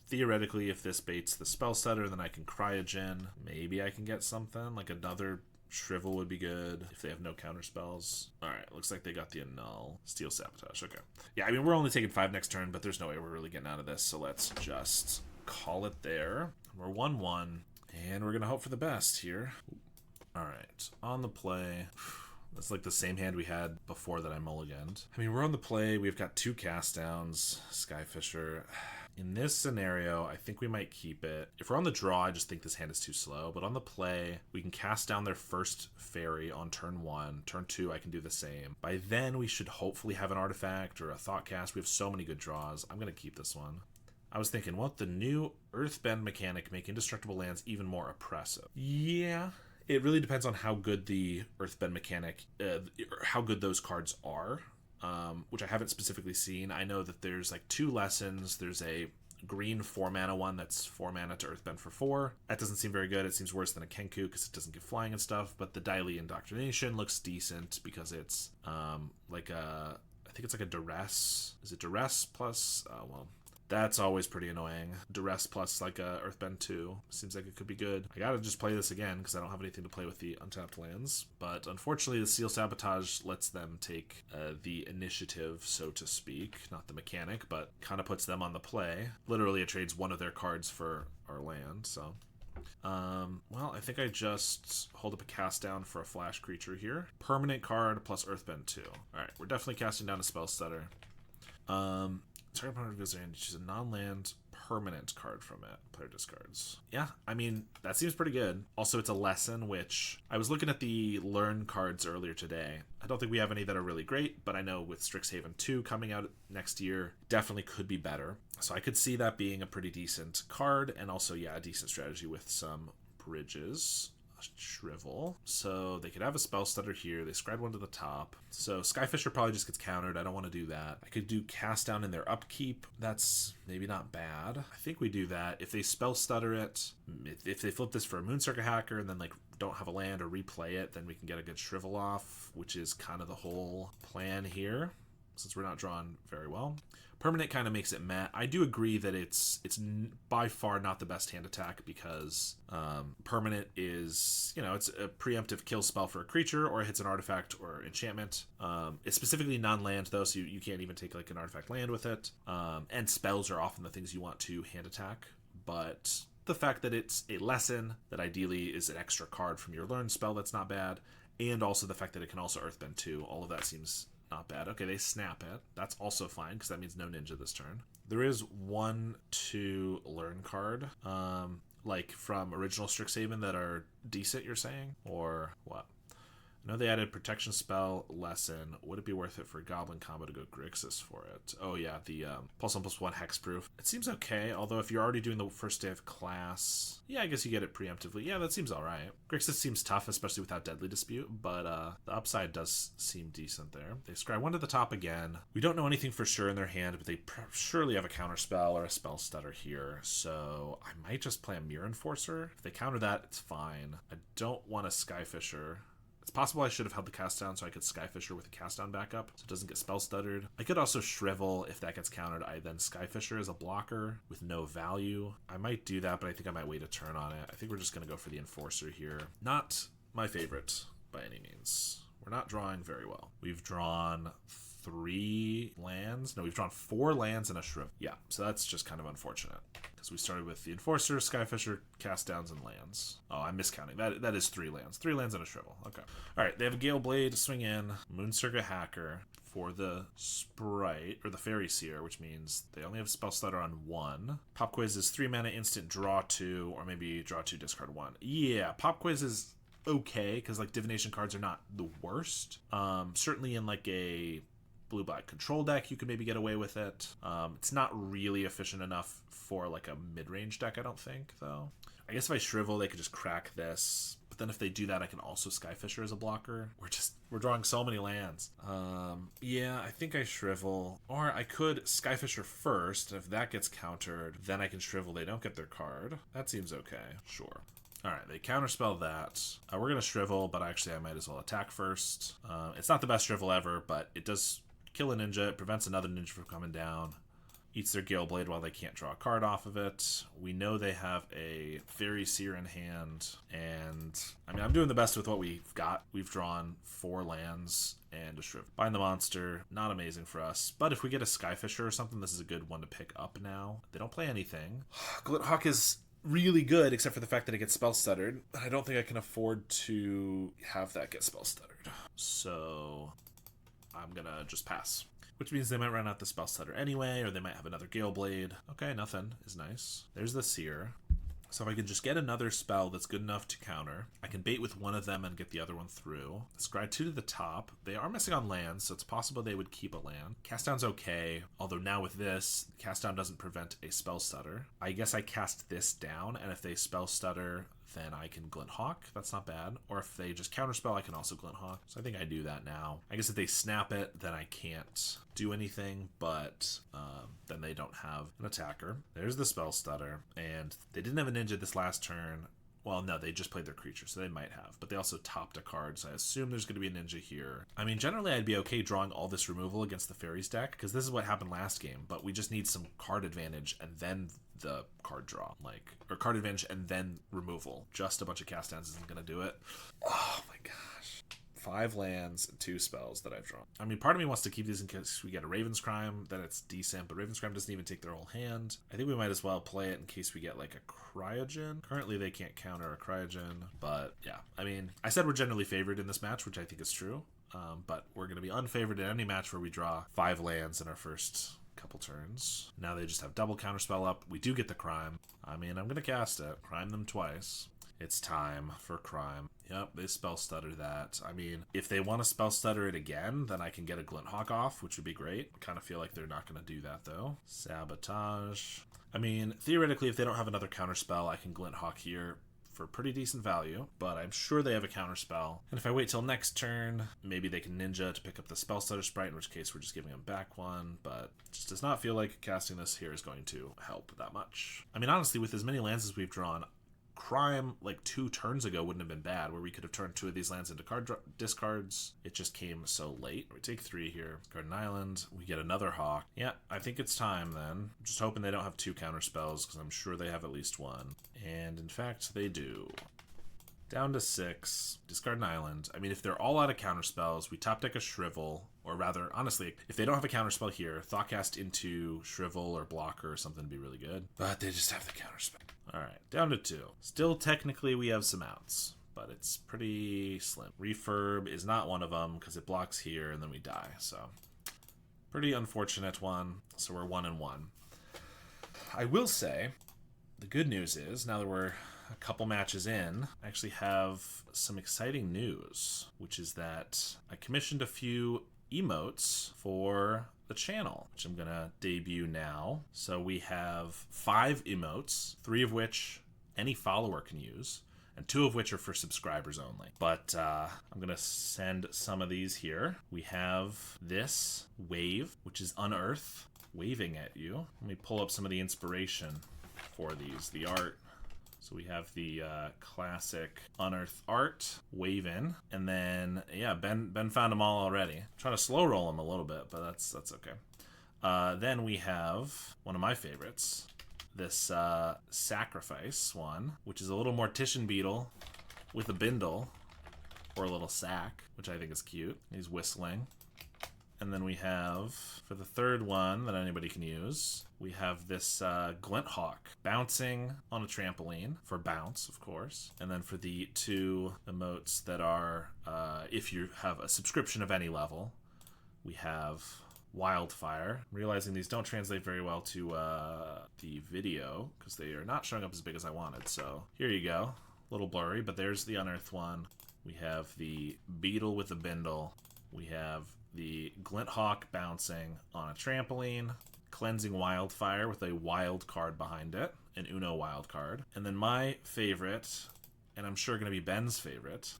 Theoretically, if this baits the spell setter, then I can cryogen. Maybe I can get something, like another... Shrivel would be good if they have no counter spells. Alright, looks like they got the annul. Steel Sabotage, okay. Yeah, I mean, we're only taking 5 next turn, but there's no way we're really getting out of this, so let's just call it there. We're 1-1, and we're going to hope for the best here. Alright, on the play... That's like the same hand we had before that I mulliganed. I mean, we're on the play. We've got 2 cast downs. Skyfisher. In this scenario, I think we might keep it. If we're on the draw, I just think this hand is too slow. But on the play, we can cast down their first fairy on turn 1. Turn 2, I can do the same. By then, we should hopefully have an artifact or a thought cast. We have so many good draws. I'm going to keep this one. I was thinking, won't the new Earthbend mechanic make indestructible lands even more oppressive? Yeah. It really depends on how good the Earthbend mechanic, how good those cards are, which I haven't specifically seen. I know that there's like 2 lessons. There's a green 4 mana one that's 4 mana to Earthbend for 4. That doesn't seem very good. It seems worse than a Kenku because it doesn't give flying and stuff. But the Daily Indoctrination looks decent because it's like a, I think it's like a Duress. Is it Duress plus, well... That's always pretty annoying. Duress plus like a Earthbend 2. Seems like it could be good. I gotta just play this again because I don't have anything to play with the untapped lands. But unfortunately the Steel Sabotage lets them take the initiative, so to speak. Not the mechanic, but kind of puts them on the play. Literally it trades one of their cards for our land, so... well, I think I just hold up a cast down for a flash creature here. Permanent card plus Earthbend 2. Alright, we're definitely casting down a Spell Stutter. Target opponent reveals their hand. Choose a non-land permanent card from it. Player discards. Yeah, I mean, that seems pretty good. Also, it's a lesson, which I was looking at the learn cards earlier today. I don't think we have any that are really great, but I know with Strixhaven 2 coming out next year, definitely could be better. So I could see that being a pretty decent card, and also, yeah, a decent strategy with some bridges. Shrivel. So they could have a spell stutter here. They scribe 1 to the top. So Skyfisher probably just gets countered. I don't want to do that. I could do cast down in their upkeep. That's maybe not bad. I think we do that. If they spell stutter it, if they flip this for a Moonscircle Hacker and then like don't have a land or replay it, then we can get a good shrivel off, which is kind of the whole plan here, since we're not drawn very well. Permanent kind of makes it meh. I do agree that it's by far not the best hand attack because permanent is, you know, it's a preemptive kill spell for a creature or it hits an artifact or enchantment. It's specifically non-land though, so you can't even take like an artifact land with it. And spells are often the things you want to hand attack, but the fact that it's a lesson that ideally is an extra card from your learn spell, that's not bad. And also the fact that it can also Earthbend too, all of that seems not bad. Okay, they snap it. That's also fine, because that means no ninja this turn. There is 1/2 learn card. like from original Strixhaven that are decent, you're saying? Or what? I know they added protection spell lesson. Would it be worth it for Goblin combo to go Grixis for it? Oh yeah, the +1/+1 hexproof. It seems okay, although if you're already doing the first day of class, yeah, I guess you get it preemptively. Yeah, that seems alright. Grixis seems tough, especially without Deadly Dispute, but the upside does seem decent there. They scry one to the top again. We don't know anything for sure in their hand, but they surely have a counter spell or a spell stutter here, so I might just play a Mirror Enforcer. If they counter that, it's fine. I don't want a Skyfisher. It's possible I should have held the cast down so I could Skyfisher with a cast down backup so it doesn't get spell stuttered. I could also Shrivel. If that gets countered, I then Skyfisher as a blocker with no value. I might do that, but I think I might wait a turn on it. I think we're just going to go for the Enforcer here. Not my favorite by any means. We're not drawing very well. We've drawn 3 lands. No, we've drawn 4 lands and a Shrivel. Yeah, so that's just kind of unfortunate. Because we started with the Enforcer, Skyfisher, cast downs, and lands. Oh, I'm miscounting. That is 3 lands. 3 lands and a Shrivel. Okay. Alright, they have a Galeblade to swing in. Moonscirca Hacker for the Sprite, or the Fairy Seer, which means they only have Spell Stutter on 1. Pop Quiz is 3 mana instant, draw 2, or maybe draw 2, discard 1. Yeah, Pop Quiz is okay, because like divination cards are not the worst. Certainly in like a blue-black control deck, you could maybe get away with it. It's not really efficient enough for like a mid-range deck, I don't think, though. I guess if I Shrivel, they could just crack this. But then if they do that, I can also Skyfisher as a blocker. We're drawing so many lands. Yeah, I think I Shrivel. Or I could Skyfisher first. If that gets countered, then I can Shrivel. They don't get their card. That seems okay. Sure. Alright, they counterspell that. We're going to Shrivel, but actually I might as well attack first. It's not the best Shrivel ever, but it does kill a ninja. It prevents another ninja from coming down. Eats their Galeblade while they can't draw a card off of it. We know they have a Fairy Seer in hand. And, I mean, I'm doing the best with what we've got. We've drawn 4 lands and a Shrivel. Bind the Monster, not amazing for us. But if we get a Skyfisher or something, this is a good one to pick up now. They don't play anything. Glinthawk is really good, except for the fact that it gets spell stuttered. I don't think I can afford to have that get spell stuttered. So I'm gonna just pass. Which means they might run out the spell stutter anyway, or they might have another Galeblade. Okay, nothing is nice. There's the Seer. So if I can just get another spell that's good enough to counter, I can bait with one of them and get the other one through. Scry 2 to the top. They are missing on lands, so it's possible they would keep a land. Cast down's okay, although now with this, cast down doesn't prevent a spell stutter. I guess I cast this down, and if they spell stutter, then I can Glinthawk. That's not bad. Or if they just counterspell, I can also Glinthawk. So I think I do that now. I guess if they snap it, then I can't do anything, but then they don't have an attacker. There's the spell stutter, and they didn't have a ninja this last turn. Well, no, they just played their creature, so they might have. But they also topped a card, so I assume there's going to be a ninja here. I mean, generally I'd be okay drawing all this removal against the Fairies deck, because this is what happened last game, but we just need some card advantage and then the card draw. Or card advantage and then removal. Just a bunch of cast downs isn't going to do it. Oh my gosh. 5 lands and 2 spells that I've drawn. I mean, part of me wants to keep these in case we get a Raven's Crime, then it's decent, but Raven's Crime doesn't even take their whole hand. I think we might as well play it in case we get like a Cryogen. Currently they can't counter a Cryogen, but yeah. I mean, I said we're generally favored in this match, which I think is true, but we're going to be unfavored in any match where we draw 5 lands in our first couple turns. Now they just have double counterspell up. We do get the Crime. I mean, I'm going to cast it. Crime them twice. It's time for Crime. Yep, they spell stutter that. I mean, if they want to spell stutter it again, then I can get a Glinthawk off, which would be great. I kind of feel like they're not going to do that, though. Sabotage. I mean, theoretically, if they don't have another counterspell, I can Glinthawk here for pretty decent value, but I'm sure they have a counterspell. And if I wait till next turn, maybe they can ninja to pick up the spell stutter sprite, in which case we're just giving them back one, but it just does not feel like casting this here is going to help that much. I mean, honestly, with as many lands as we've drawn, Crime like 2 turns ago wouldn't have been bad, where we could have turned 2 of these lands into card discards. It just came so late. We take 3 here. Garden Island. We get another Hawk. Yeah, I think it's time then. I'm just hoping they don't have 2 counter spells, because I'm sure they have at least 1. And in fact, they do. Down to 6. Discard an island. I mean, if they're all out of counter spells, we top deck a Shrivel. Or rather, honestly, if they don't have a counter spell here, Thoughtcast into Shrivel or Blocker or something would be really good. But they just have the counter spell. Alright, down to 2. Still, technically, we have some outs, but it's pretty slim. Refurb is not one of them, because it blocks here, and then we die, so pretty unfortunate one. So we're 1-1. I will say, the good news is, now that we're a couple matches in, I actually have some exciting news, which is that I commissioned a few emotes for the channel, which I'm gonna debut now. So we have 5 emotes, 3 of which any follower can use, and 2 of which are for subscribers only. But I'm gonna send some of these here. We have this wave, which is Unearth, waving at you. Let me pull up some of the inspiration for these, the art. So we have the classic Unearth art, wave in, and then yeah, Ben found them all already. I'm trying to slow roll them a little bit, but that's okay. Then we have one of my favorites, this sacrifice one, which is a little mortician beetle with a bindle or a little sack, which I think is cute. He's whistling. And then we have, for the third one that anybody can use, we have this glint hawk bouncing on a trampoline for bounce, of course. And then for the 2 emotes that are, if you have a subscription of any level, we have wildfire. I'm realizing these don't translate very well to the video because they are not showing up as big as I wanted. So here you go. A little blurry, but there's the unearthed one. We have the beetle with the bindle. We have the glint hawk bouncing on a trampoline, cleansing wildfire with a wild card behind it, an Uno wild card. And then my favorite, and I'm sure going to be Ben's favorite,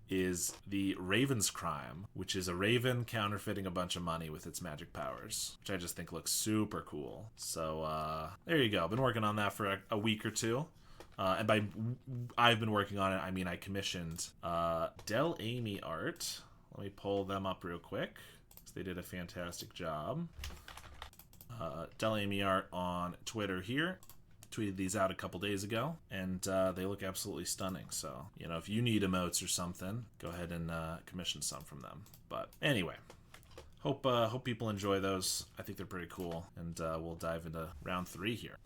is the Raven's Crime, which is a raven counterfeiting a bunch of money with its magic powers, which I just think looks super cool. So there you go. I've been working on that for a week or 2. And by I've been working on it, I mean I commissioned Del Amy art. Let me pull them up real quick. They did a fantastic job. Del Amy art on Twitter here. Tweeted these out a couple days ago, and they look absolutely stunning. So, you know, if you need emotes or something, go ahead and commission some from them. But anyway, hope people enjoy those. I think they're pretty cool, and we'll dive into round 3 here.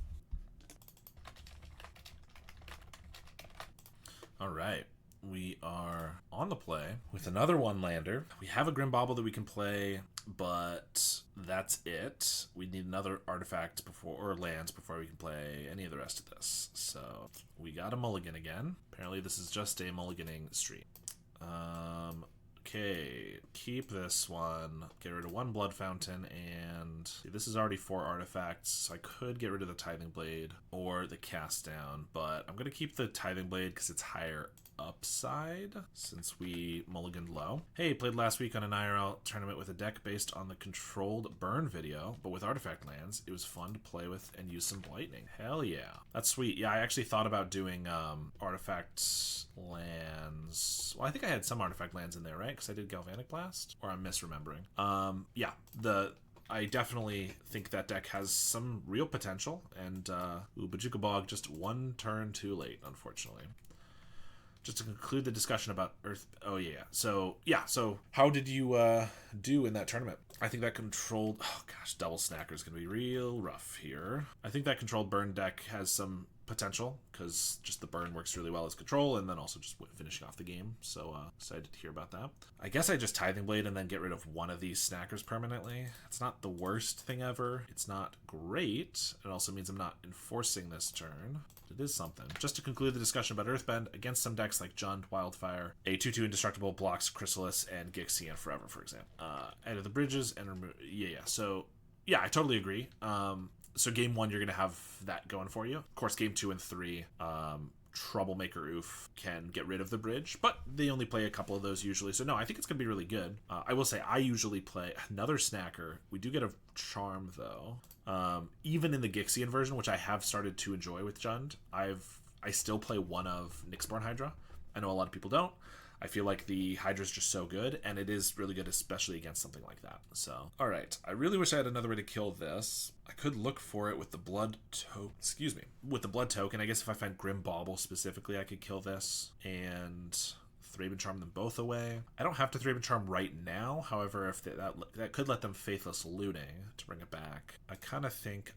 All right. We are on the play with another one-lander. We have a Grim Bauble that we can play, but that's it. We need another artifact or lands before we can play any of the rest of this. So we got a mulligan again. Apparently this is just a mulliganing stream. Okay, keep this one, get rid of 1 Blood Fountain, and see, this is already 4 artifacts, so I could get rid of the Tithing Blade or the Cast Down, but I'm going to keep the Tithing Blade because it's higher upside since we mulliganed low. Hey, played last week on an IRL tournament with a deck based on the controlled burn video, but with artifact lands. It was fun to play with and use some lightning. Hell yeah. That's sweet. Yeah, I actually thought about doing artifact lands. Well, I think I had some artifact lands in there, right? Because I did Galvanic Blast? Or I'm misremembering. Yeah, I definitely think that deck has some real potential, and Bojuka Bog just 1 turn too late, unfortunately. Just to conclude the discussion about Earth... Oh, yeah. So how did you do in that tournament? I think that controlled... Oh, gosh, double snacker is going to be real rough here. I think that controlled burn deck has some potential, because just the burn works really well as control, and then also just finishing off the game. So excited to hear about that. I guess I just Tithing Blade and then get rid of one of these snackers permanently. It's not the worst thing ever. It's not great. It also means I'm not enforcing this turn. It is something. Just to conclude the discussion about Earthbend, against some decks like Jund, Wildfire, a 2/2 Indestructible blocks Chrysalis and Gixie and Forever, for example. Enter the bridges and remove... Yeah. So, yeah, I totally agree. So game 1, you're going to have that going for you. Of course, game 2 and 3, Troublemaker Oof can get rid of the bridge, but they only play a couple of those usually. So no, I think it's going to be really good. I will say I usually play another snacker. We do get a charm though. Even in the Gixian version, which I have started to enjoy with Jund, I still play one of Nyxborn Hydra. I know a lot of people don't. I feel like the Hydra is just so good, and it is really good, especially against something like that. So, all right. I really wish I had another way to kill this. I could look for it with the blood token. Excuse me. With the blood token, I guess if I find Grim Bauble specifically, I could kill this and Thraben Charm them both away. I don't have to Thraben Charm right now. However, if that could let them Faithless Looting to bring it back. I kind of think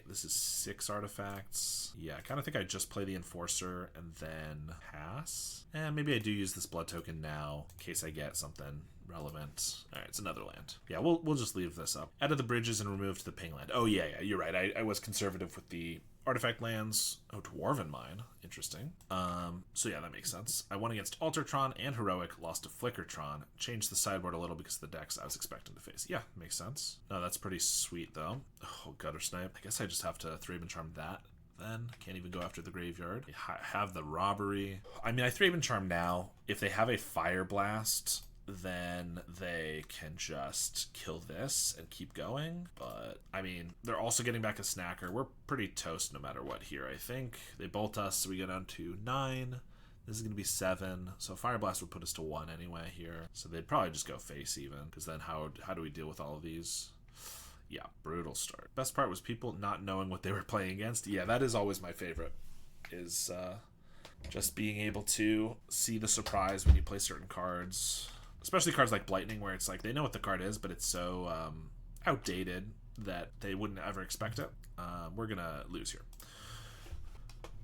this is 6 artifacts. Yeah, I kind of think I just play the Enforcer and then pass. And maybe I do use this blood token now in case I get something relevant. All right, it's another land. Yeah, we'll just leave this up. Added the bridges and removed the ping land. Oh yeah, you're right. I was conservative with the artifact lands. Oh, Dwarven Mine. Interesting. So yeah, that makes sense. I won against Altertron and Heroic, lost to Flickertron. Changed the sideboard a little because of the decks I was expecting to face. Yeah, makes sense. No, that's pretty sweet though. Oh, Gutter Snipe. I guess I just have to Thraben Charm that. Then can't even go after the graveyard. Have the robbery. I mean, I Thraben Charm now. If they have a Fire Blast, then they can just kill this and keep going. But I mean, they're also getting back a snacker. We're pretty toast no matter what here. I think they bolt us, so we get down to 9. This is going to be 7, so Fire Blast would put us to 1 anyway here. So they'd probably just go face even, because then how do we deal with all of these? Yeah, brutal start. Best part was people not knowing what they were playing against. Yeah, that is always my favorite, is just being able to see the surprise when you play certain cards. Especially cards like Blightning, where it's like they know what the card is, but it's so outdated that they wouldn't ever expect it. We're going to lose here.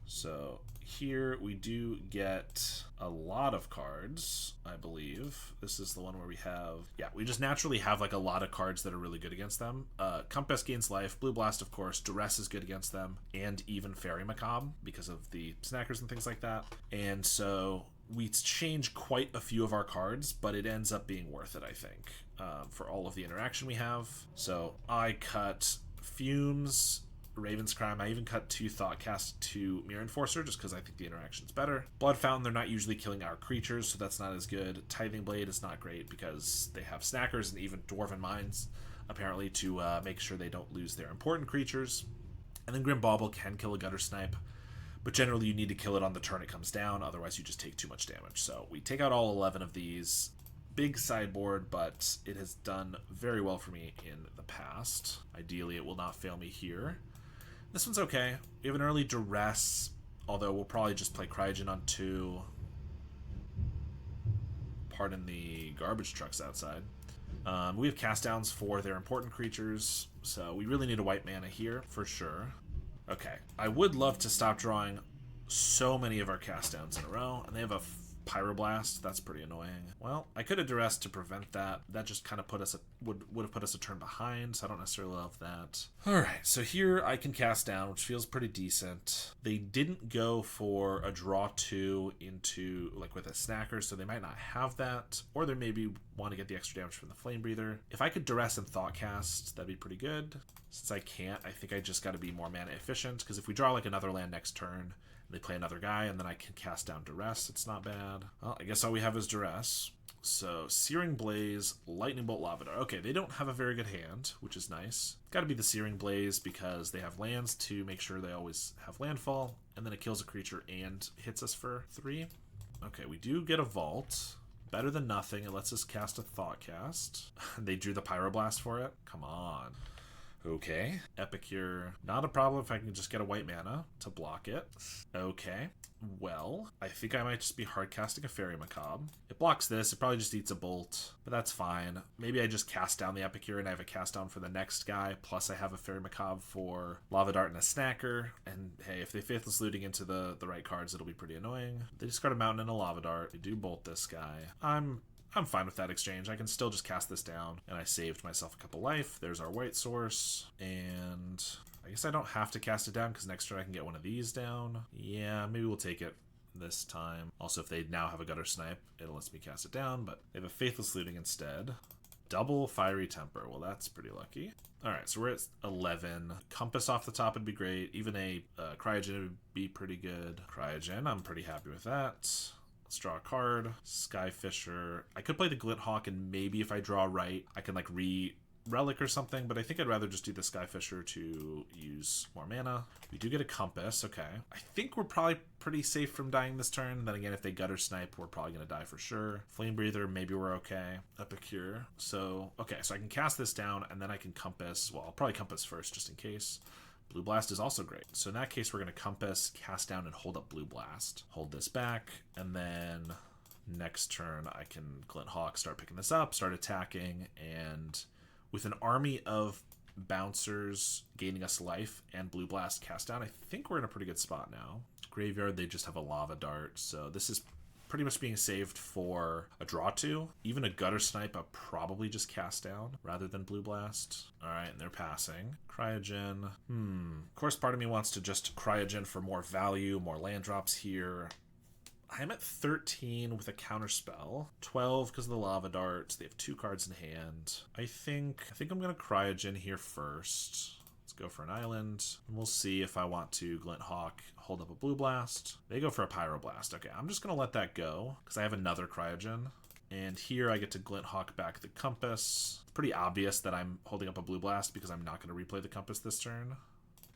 So here we do get a lot of cards, I believe. This is the one where we have... Yeah, we just naturally have like a lot of cards that are really good against them. Compass gains life, Blue Blast, of course, Duress is good against them, and even Fairy Macabre because of the snackers and things like that. And so we change quite a few of our cards, but it ends up being worth it, I think, for all of the interaction we have. So I cut Fumes, Raven's Crime. I even cut 2 Thoughtcast to Mirror Enforcer just because I think the interaction's better. Blood Fountain, they're not usually killing our creatures, so that's not as good. Tithing Blade is not great because they have snackers and even Dwarven Mines, apparently, to make sure they don't lose their important creatures. And then Grim Bauble can kill a Gutter Snipe, but generally you need to kill it on the turn it comes down, otherwise you just take too much damage. So we take out all 11 of these. Big sideboard, but it has done very well for me in the past. Ideally, it will not fail me here. This one's okay. We have an early Duress, although we'll probably just play Cryogen on 2. Pardon the garbage trucks outside. We have cast downs for their important creatures, so we really need a white mana here for sure. Okay, I would love to stop drawing so many of our cast downs in a row, and they have a Pyroblast. That's pretty annoying. Well, I could have Duress to prevent that. That just kind of would have put us a turn behind, so I don't necessarily love that. Alright, so here I can cast down, which feels pretty decent. They didn't go for a draw 2 into, like, with a snacker, so they might not have that, or they maybe want to get the extra damage from the Flame Breather. If I could Duress and Thoughtcast, that'd be pretty good. Since I can't, I think I just got to be more mana efficient, because if we draw, like, another land next turn, they play another guy, and then I can cast down Duress. It's not bad. Well, I guess all we have is Duress. So, Searing Blaze, Lightning Bolt, Lavadar. Okay, they don't have a very good hand, which is nice. Got to be the Searing Blaze because they have lands to make sure they always have landfall, and then it kills a creature and hits us for 3. Okay, we do get a Vault. Better than nothing. It lets us cast a Thoughtcast. They drew the Pyroblast for it. Come on. Okay. Epicure. Not a problem if I can just get a white mana to block it. Okay. Well, I think I might just be hard casting a Fairy Macabre. It blocks this. It probably just eats a bolt, but that's fine. Maybe I just cast down the Epicure and I have a cast down for the next guy, plus I have a Fairy Macabre for Lava Dart and a Snacker. And hey, if they Faithless Looting into the right cards, it'll be pretty annoying. They discard a Mountain and a Lava Dart. They do bolt this guy. I'm fine with that exchange. I can still just cast this down, and I saved myself a couple life. There's our white source, and I guess I don't have to cast it down because next turn I can get one of these down. Yeah, maybe we'll take it this time. Also, if they now have a Gutter Snipe, it lets me cast it down, but they have a Faithless Looting instead. Double Fiery Temper. Well, that's pretty lucky. All right, so we're at 11. Compass off the top would be great. Even a Cryogen would be pretty good. Cryogen, I'm pretty happy with that. Let's draw a card. Skyfisher. I could play the Glinthawk, and maybe if I draw right, I can like relic or something, but I think I'd rather just do the Skyfisher to use more mana. We do get a Compass. Okay. I think we're probably pretty safe from dying this turn. Then again, if they Gutter Snipe, we're probably going to die for sure. Flame Breather, maybe we're okay. Epicure. So, okay, so I can cast this down, and then I can Compass. Well, I'll probably Compass first, just in case. Blue Blast is also great. So in that case, we're going to Compass, cast down, and hold up Blue Blast. Hold this back, and then next turn I can Glinthawk, start picking this up, start attacking, and with an army of bouncers gaining us life and Blue Blast cast down, I think we're in a pretty good spot now. Graveyard, they just have a Lava Dart, so this is pretty much being saved for a draw 2. Even a Gutter Snipe I'll probably just cast down rather than Blue Blast. Alright, and they're passing. Cryogen. Of course, part of me wants to just Cryogen for more value, more land drops here. I'm at 13 with a counterspell. 12 because of the Lava Darts. They have 2 cards in hand. I think I'm going to Cryogen here first. Let's go for an island. And we'll see if I want to Glint Hawk, hold up a Blue Blast. They go for a Pyroblast. Okay, I'm just going to let that go because I have another Cryogen. And here I get to Glint Hawk back the Compass. It's pretty obvious that I'm holding up a Blue Blast because I'm not going to replay the Compass this turn.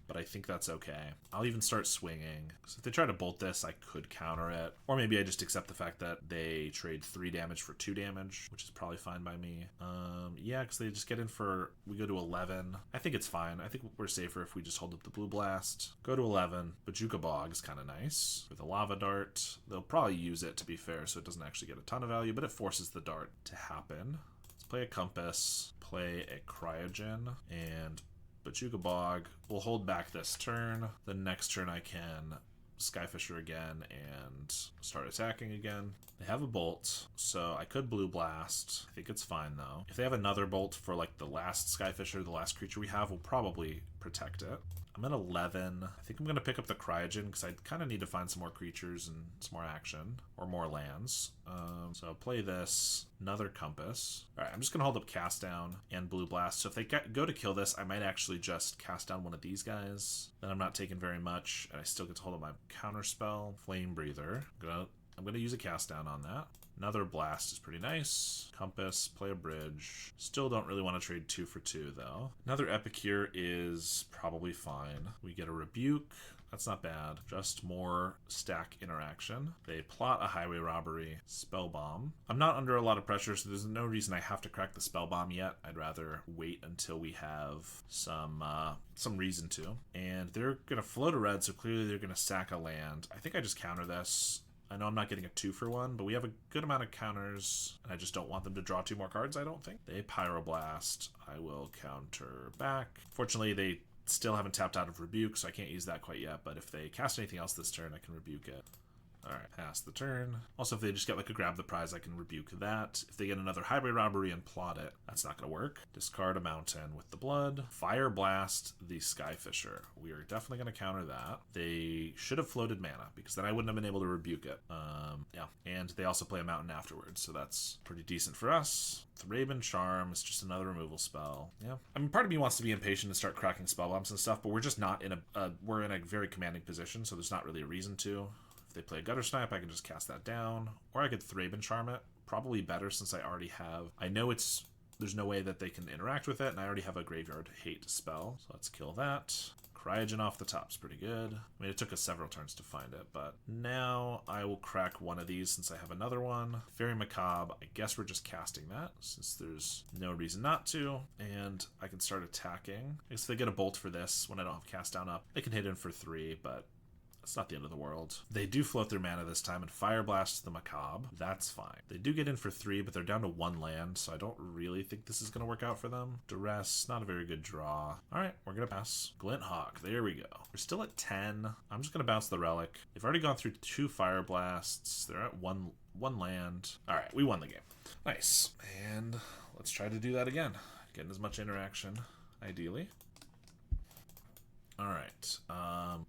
But I think that's okay. I'll even start swinging. So if they try to bolt this, I could counter it. Or maybe I just accept the fact that they trade 3 damage for 2 damage, which is probably fine by me. Yeah, because they just get in for, we go to 11. I think it's fine. I think we're safer if we just hold up the Blue Blast. Go to 11. Bajuka Bog is kind of nice. With a Lava Dart, they'll probably use it to be fair, so it doesn't actually get a ton of value, but it forces the dart to happen. Let's play a Compass, play a Cryogen, and Bajuka Bog. We'll hold back this turn. The next turn I can Skyfisher again and start attacking again. They have a bolt, so I could Blue Blast. I think it's fine though. If they have another bolt for like the last Skyfisher, the last creature we have, we'll probably protect it. I'm at 11. I think I'm going to pick up the Cryogen because I kind of need to find some more creatures and some more action or more lands. So I'll play this, another Compass. All right, I'm just going to hold up Cast Down and Blue Blast. So if they go to kill this, I might actually just cast down one of these guys. Then I'm not taking very much, and I still get to hold up my Counterspell, Flame Breather. I'm going to use a Cast Down on that. Another Blast is pretty nice. Compass, play a Bridge. Still don't really want to trade 2 for 2 though. Another Epicure is probably fine. We get a Rebuke. That's not bad. Just more stack interaction. They plot a Highway Robbery. Spell Bomb. I'm not under a lot of pressure, so there's no reason I have to crack the Spell Bomb yet. I'd rather wait until we have some reason to. And they're going to float a red, so clearly they're going to sack a land. I think I just counter this. I know I'm not getting a 2 for 1, but we have a good amount of counters, and I just don't want them to draw 2 more cards, I don't think. They Pyroblast. I will counter back. Fortunately, they still haven't tapped out of Rebuke, so I can't use that quite yet, but if they cast anything else this turn, I can Rebuke it. Alright, pass the turn. Also, if they just get like a Grab the Prize, I can Rebuke that. If they get another Highway Robbery and plot it, that's not going to work. Discard a Mountain with the blood. Fire Blast the Skyfisher. We are definitely going to counter that. They should have floated mana, because then I wouldn't have been able to Rebuke it. Yeah, and they also play a Mountain afterwards, so that's pretty decent for us. Thraben Charm is just another removal spell. Yeah, I mean, part of me wants to be impatient and start cracking spell bombs and stuff, but we're just not in we're in a very commanding position, so there's not really a reason to. They play a Gutter Snipe, I can just cast that down. Or I could Thraben Charm it. Probably better since I already have... I know there's no way that they can interact with it, and I already have a Graveyard Hate spell. So let's kill that. Cryogen off the top's pretty good. I mean, it took us several turns to find it, but now I will crack one of these since I have another one. Fairy Macabre, I guess we're just casting that since there's no reason not to, and I can start attacking. I guess if they get a bolt for this when I don't have Cast Down up, they can hit in for 3, but... it's not the end of the world. They do float their mana this time and Fire Blast the Macabre. That's fine. They do get in for 3, but they're down to 1 land, so I don't really think this is going to work out for them. Duress, not a very good draw. All right, we're going to pass. Glint Hawk, there we go. We're still at 10. I'm just going to bounce the Relic. They've already gone through 2 Fire Blasts. They're at one land. All right, we won the game. Nice. And let's try to do that again. Getting as much interaction, ideally. Alright,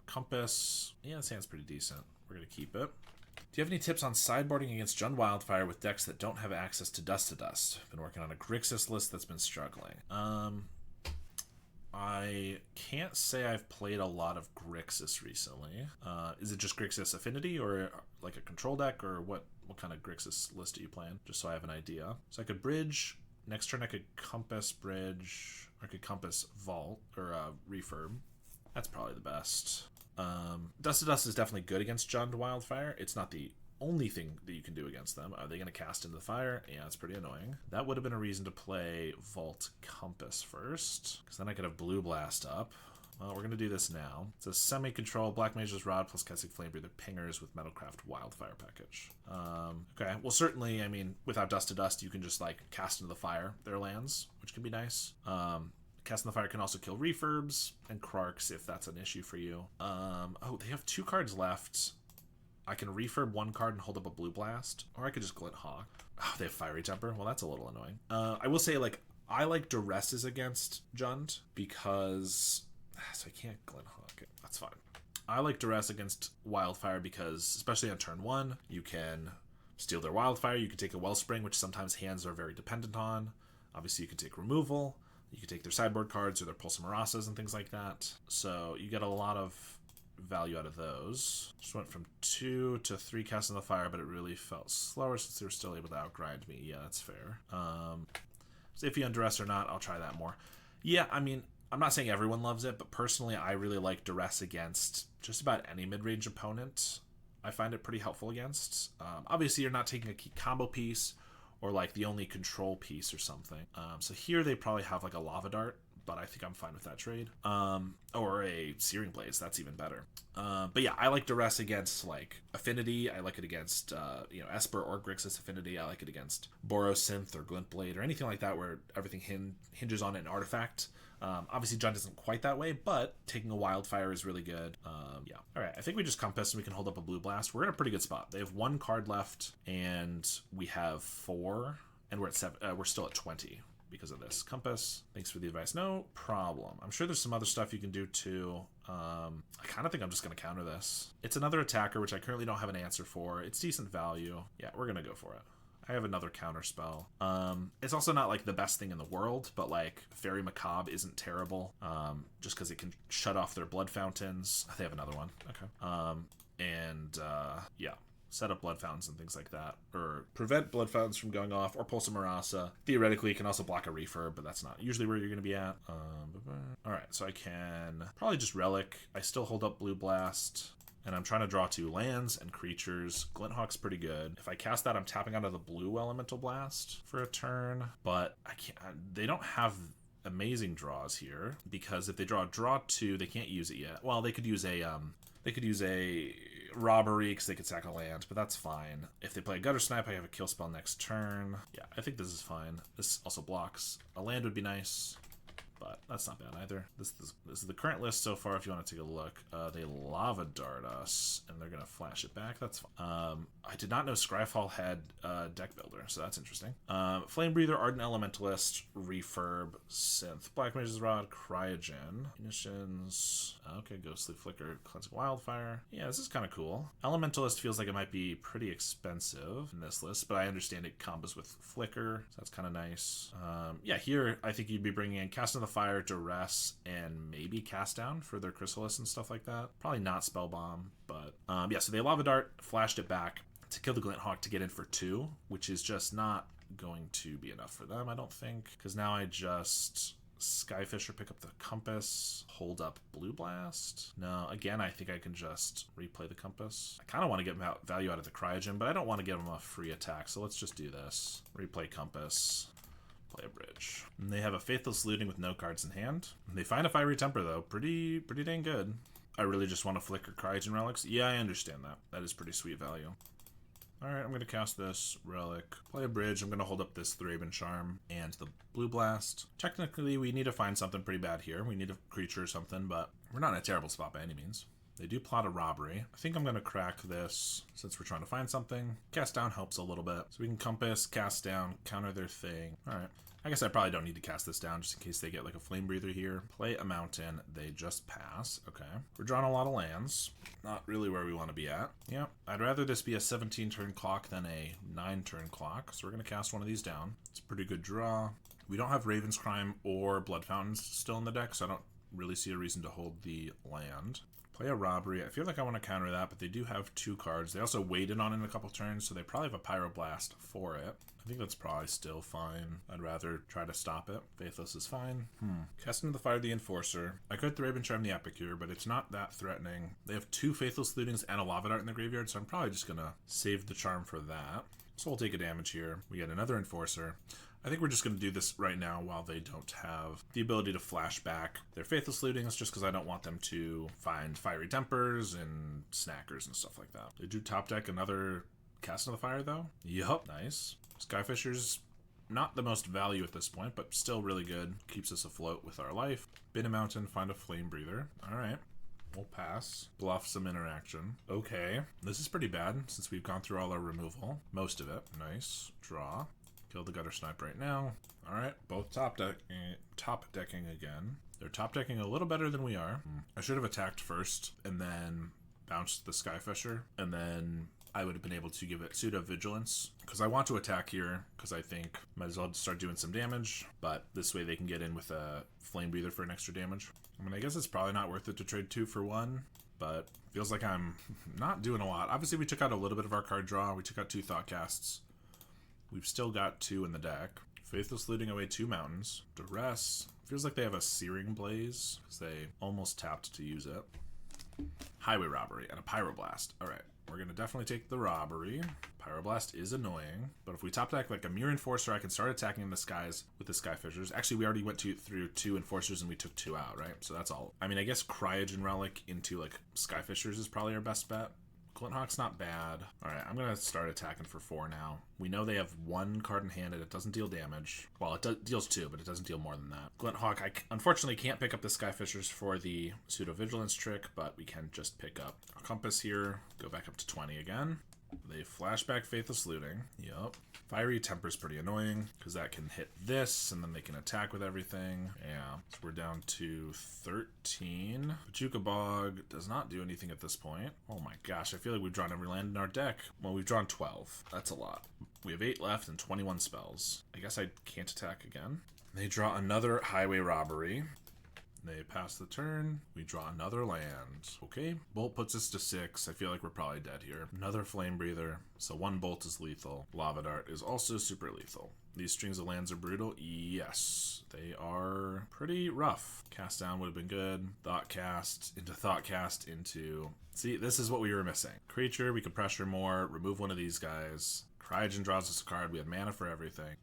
Compass, yeah, this hand's pretty decent. We're going to keep it. Do you have any tips on sideboarding against Jund Wildfire with decks that don't have access to Dust to Dust? Been working on a Grixis list that's been struggling. I can't say I've played a lot of Grixis recently. Is it just Grixis Affinity or like a control deck, or what kind of Grixis list are you playing? Just so I have an idea. So I could Bridge. Next turn I could Compass Bridge, or I could Compass Vault, or Refurb. That's probably the best. Dust to Dust is definitely good against Jund Wildfire. It's not the only thing that you can do against them. Are they going to cast into the fire? Yeah, it's pretty annoying. That would have been a reason to play Vault Compass first, because then I could have Blue Blast up. Well, we're going to do this now. It's a semi-control Black Mage's Rod plus Kessig Flame Breather Pingers with Metalcraft Wildfire package. Okay, well, certainly, I mean, without Dust to Dust, you can just, like, cast into the fire their lands, which can be nice. Cast in the Fire can also kill Refurbs and Krarks if that's an issue for you. Oh, they have 2 cards left. I can refurb one card and hold up a Blue Blast, or I could just Glint Hawk. Oh, they have Fiery Temper? Well, that's a little annoying. I will say, like, I like Duresses against Jund because... So I can't Glint Hawk it. That's fine. I like Duress against Wildfire because, especially on turn 1, you can steal their Wildfire, you can take a Wellspring, which sometimes hands are very dependent on. Obviously, you can take Removal, you can take their sideboard cards or their Pulse Marasas and things like that. So you get a lot of value out of those. Just went from 2 to 3 casts on the fire, but it really felt slower since they were still able to outgrind me. Yeah, that's fair. So if you Duress or not, I'll try that more. Yeah, I mean, I'm not saying everyone loves it, but personally, I really like Duress against just about any mid-range opponent. I find it pretty helpful against. Obviously, you're not taking a key combo piece or like the only control piece or something. So here they probably have like a Lava Dart, but I think I'm fine with that trade. Or a Searing Blaze, that's even better. But yeah, I like Duress against like Affinity. I like it against Esper or Grixis Affinity. I like it against Borosynth or Glintblade or anything like that where everything hinges on an artifact. Obviously, Jund isn't quite that way, but taking a Wildfire is really good. Yeah. All right, I think we just Compass and we can hold up a Blue Blast. We're in a pretty good spot. They have 1 card left, and we have 4, and we're at 7. We're still at 20 because of this. Compass, thanks for the advice. No problem. I'm sure there's some other stuff you can do too. I kind of think I'm just going to counter this. It's another attacker, which I currently don't have an answer for. It's decent value. Yeah, we're going to go for it. I have another counter spell. It's also not like the best thing in the world, but like Fairy Macabre isn't terrible. Just because it can shut off their blood fountains. They have another one. Okay. Yeah. Set up blood fountains and things like that, or prevent blood fountains from going off, or Pulse Marasa. Theoretically, you can also block a refurb, but that's not usually where you're going to be at. All right, so I can probably just Relic. I still hold up Blue Blast. And I'm trying to draw 2 lands and creatures. Glinthawk's pretty good. If I cast that, I'm tapping out of the blue Elemental Blast for a turn. But I can't. They don't have amazing draws here because if they draw 2, they can't use it yet. Well, they could use a robbery because they could sack a land, but that's fine. If they play a Gutter Snipe, I have a kill spell next turn. Yeah, I think this is fine. This also blocks. A land would be nice. But that's not bad either. This is the current list so far if you want to take a look. They Lava Dart us, and they're going to flash it back. That's fine. I did not know Scryfall had Deck Builder, so that's interesting. Flame Breather, Ardent Elementalist, Refurb, Synth, Black Mage's Rod, Cryogen, Munitions, okay, Ghostly Flicker, Cleansing Wildfire. Yeah, this is kind of cool. Elementalist feels like it might be pretty expensive in this list, but I understand it combos with Flicker, so that's kind of nice. Yeah, here I think you'd be bringing in Cast of the Fire, Duress, and maybe Cast Down for their Chrysalis and stuff like that. Probably not Spell Bomb, but yeah, so they Lava Dart, flashed it back to kill the Glinthawk to get in for 2, which is just not going to be enough for them, I don't think, because now I just Skyfisher, pick up the Compass, hold up Blue Blast. No, again, I think I can just replay the Compass. I kind of want to get value out of the Cryogen, but I don't want to give them a free attack, so let's just do this. Replay Compass. Play a bridge. And they have a Faithless Looting with no cards in hand. They find a Fiery Temper, though. Pretty dang good. I really just want to flicker Cryogen Relics. Yeah, I understand that. That is pretty sweet value. Alright, I'm going to cast this Relic. Play a bridge. I'm going to hold up this Thraben Charm and the Blue Blast. Technically, we need to find something pretty bad here. We need a creature or something, but we're not in a terrible spot by any means. They do plot a robbery. I think I'm going to crack this since we're trying to find something. Cast Down helps a little bit. So we can Compass, Cast Down, counter their thing. All right. I guess I probably don't need to cast this down just in case they get like a Flame Breather here. Play a Mountain. They just pass. Okay. We're drawing a lot of lands. Not really where we want to be at. Yeah. I'd rather this be a 17-turn clock than a 9-turn clock. So we're going to cast one of these down. It's a pretty good draw. We don't have Raven's Crime or Blood Fountains still in the deck, so I don't really see a reason to hold the land. Play a Robbery. I feel like I want to counter that, but they do have 2 cards. They also waited on it in a couple turns, so they probably have a Pyroblast for it. I think that's probably still fine. I'd rather try to stop it. Faithless is fine. Cast into the Fire the Enforcer. I could Thraben Charm the Epicure, but it's not that threatening. They have 2 Faithless Lootings and a Lava Dart in the graveyard, so I'm probably just going to save the charm for that. So we'll take a damage here. We get another Enforcer. I think we're just going to do this right now while they don't have the ability to flash back their Faithless Lootings, just because I don't want them to find Fiery Tempers and Snackers and stuff like that. They do top deck another Cast of the Fire, though. Yup, nice. Skyfisher's not the most value at this point, but still really good. Keeps us afloat with our life. Bin a Mountain, find a Flame Breather. All right. We'll pass. Bluff some interaction. Okay. This is pretty bad since we've gone through all our removal. Most of it. Nice. Draw. Kill the gutter snipe right now. Alright, both top decking again. They're top decking a little better than we are. I should have attacked first and then bounced the Skyfisher, and then I would have been able to give it pseudo vigilance because I want to attack here because I think might as well start doing some damage, but this way they can get in with a flame breather for an extra damage. I mean, I guess it's probably not worth it to trade 2 for 1, but feels like I'm not doing a lot. Obviously, we took out a little bit of our card draw. We took out 2 thought casts. We've still got 2 in the deck. Faithless looting away 2 mountains. Duress. Feels like they have a Searing Blaze because they almost tapped to use it. Highway Robbery and a Pyroblast. Alright, we're going to definitely take the Robbery. Pyroblast is annoying, but if we top deck like a Mirror Enforcer, I can start attacking in the skies with the Skyfishers. Actually, we already went through 2 Enforcers and we took 2 out, right? So that's all. I mean, I guess Cryogen Relic into like Skyfishers is probably our best bet. Glinthawk's not bad. Alright, I'm going to start attacking for 4 now. We know they have 1 card in hand and it doesn't deal damage. Well, it deals 2, but it doesn't deal more than that. Glinthawk, I unfortunately can't pick up the Skyfishers for the pseudo-vigilance trick, but we can just pick up a Compass here, go back up to 20 again. They flashback Faithless Looting. Yup. Fiery Temper's pretty annoying because that can hit this and then they can attack with everything. Yeah. So we're down to 13. Pachuca Bog does not do anything at this point. Oh my gosh, I feel like we've drawn every land in our deck. Well, we've drawn 12. That's a lot. We have 8 left and 21 spells. I guess I can't attack again. They draw another Highway Robbery. They pass the turn. We draw another land. Okay. Bolt puts us to 6. I feel like we're probably dead here. Another Flame Breather. So 1 bolt is lethal. Lava Dart is also super lethal. These strings of lands are brutal. Yes. They are pretty rough. Cast down would have been good. Thought cast into... See, this is what we were missing. Creature, we could pressure more. Remove one of these guys. Cryogen draws us a card. We have mana for everything.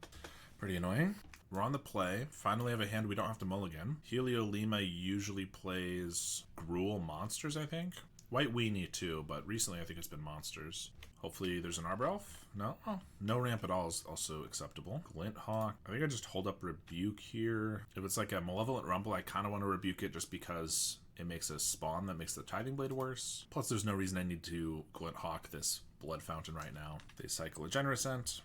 Pretty annoying. We're on the play. Finally have a hand we don't have to mulligan. Heliolima usually plays Gruul monsters, I think. White Weenie too, but recently I think it's been monsters. Hopefully there's an Arbor Elf. No? Oh, no ramp at all is also acceptable. Glinthawk. I think I just hold up Rebuke here. If it's like a Malevolent Rumble, I kind of want to Rebuke it just because it makes a spawn that makes the Tithing Blade worse. Plus there's no reason I need to Glinthawk this Blood Fountain right now. They cycle a Generous Ent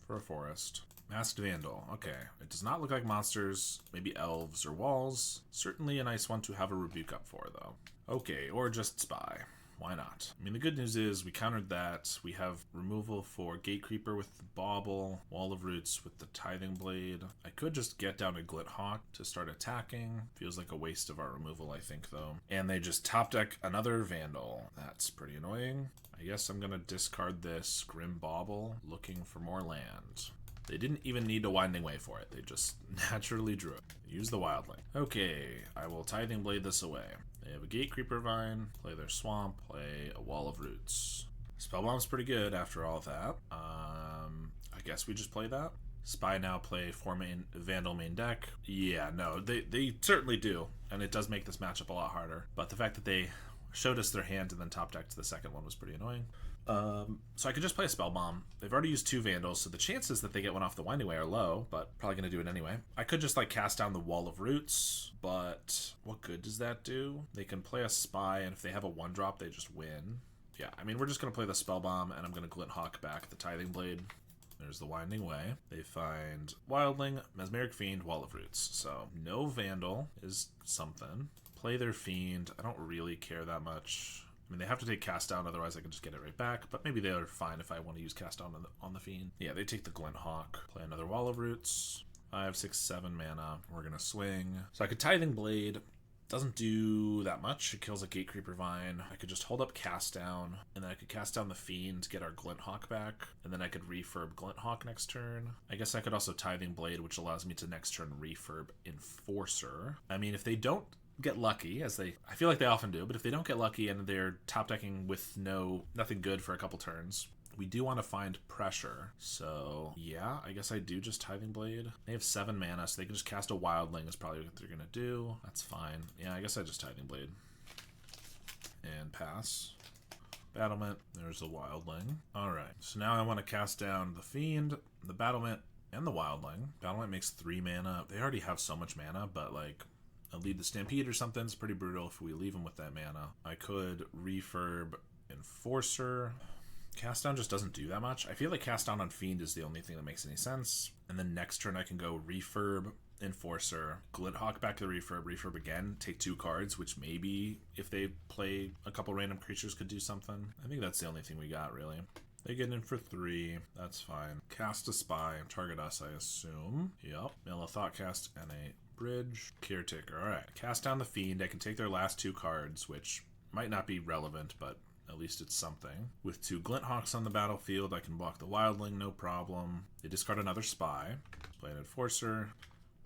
for a forest. Masked Vandal. Okay. It does not look like monsters. Maybe elves or walls. Certainly a nice one to have a Rebuke up for, though. Okay, or just Spy. Why not? I mean, the good news is we countered that. We have removal for Gatecreeper with the Bauble, Wall of Roots with the Tithing Blade. I could just get down to Glinthawk to start attacking. Feels like a waste of our removal, I think, though. And they just top deck another Vandal. That's pretty annoying. I guess I'm going to discard this Grim Bauble, looking for more land. They didn't even need a Winding Way for it. They just naturally drew it. Use the Wildling. Okay, I will Tithing Blade this away. They have a Gatecreeper Vine, play their Swamp, play a Wall of Roots. Spellbomb's pretty good after all of that. I guess we just play that. Spy now play 4 main Vandal main deck. Yeah, no, they certainly do. And it does make this matchup a lot harder. But the fact that they showed us their hand and then top decked the second one was pretty annoying. So I could just play a Spellbomb. They've already used 2 Vandals, so the chances that they get one off the Winding Way are low, but probably going to do it anyway. I could just, like, cast down the Wall of Roots, but what good does that do? They can play a Spy, and if they have a 1-drop, they just win. Yeah, I mean, we're just going to play the Spellbomb, and I'm going to Glinthawk back the Tithing Blade. There's the Winding Way. They find Wildling, Mesmeric Fiend, Wall of Roots. So no Vandal is something. Play their Fiend. I don't really care that much. I mean, they have to take Cast Down, otherwise I can just get it right back. But maybe they're fine if I want to use Cast Down on the Fiend. Yeah, they take the Glinthawk. Play another Wall of Roots. 5, 6, 7 mana. We're going to swing. So I could Tithing Blade. Doesn't do that much. It kills a Gatecreeper Vine. I could just hold up Cast Down, and then I could Cast Down the Fiend to get our Glinthawk back, and then I could refurb Glinthawk next turn. I guess I could also Tithing Blade, which allows me to next turn refurb Enforcer. I mean, if they don't get lucky, as I feel like they often do, but if they don't get lucky and they're top decking with nothing good for a couple turns, we do want to find pressure. So yeah, I guess I do just Tithing Blade. They have 7 mana, so they can just cast a Wildling is probably what they're gonna do. That's fine. Yeah, I guess I just Tithing Blade and pass. Battlement. There's a Wildling. All right, so now I want to cast down the Fiend, the Battlement, and the Wildling. Battlement makes 3 mana. They already have so much mana, but like, lead the Stampede or something. It's pretty brutal if we leave him with that mana. I could refurb Enforcer. Cast down just doesn't do that much. I feel like cast down on Fiend is the only thing that makes any sense. And then next turn I can go refurb Enforcer, Glinthawk back to the refurb again, take 2 cards, which maybe if they play a couple random creatures could do something. I think that's the only thing we got really. They get in for 3. That's fine. Cast a Spy. Target us, I assume. Yep. Mill a Thoughtcast and a Bridge. Caretaker. Alright. Cast down the Fiend. I can take their last 2 cards, which might not be relevant, but at least it's something. With 2 Glinthawks on the battlefield, I can block the Wildling, no problem. They discard another Spy. Play an Enforcer.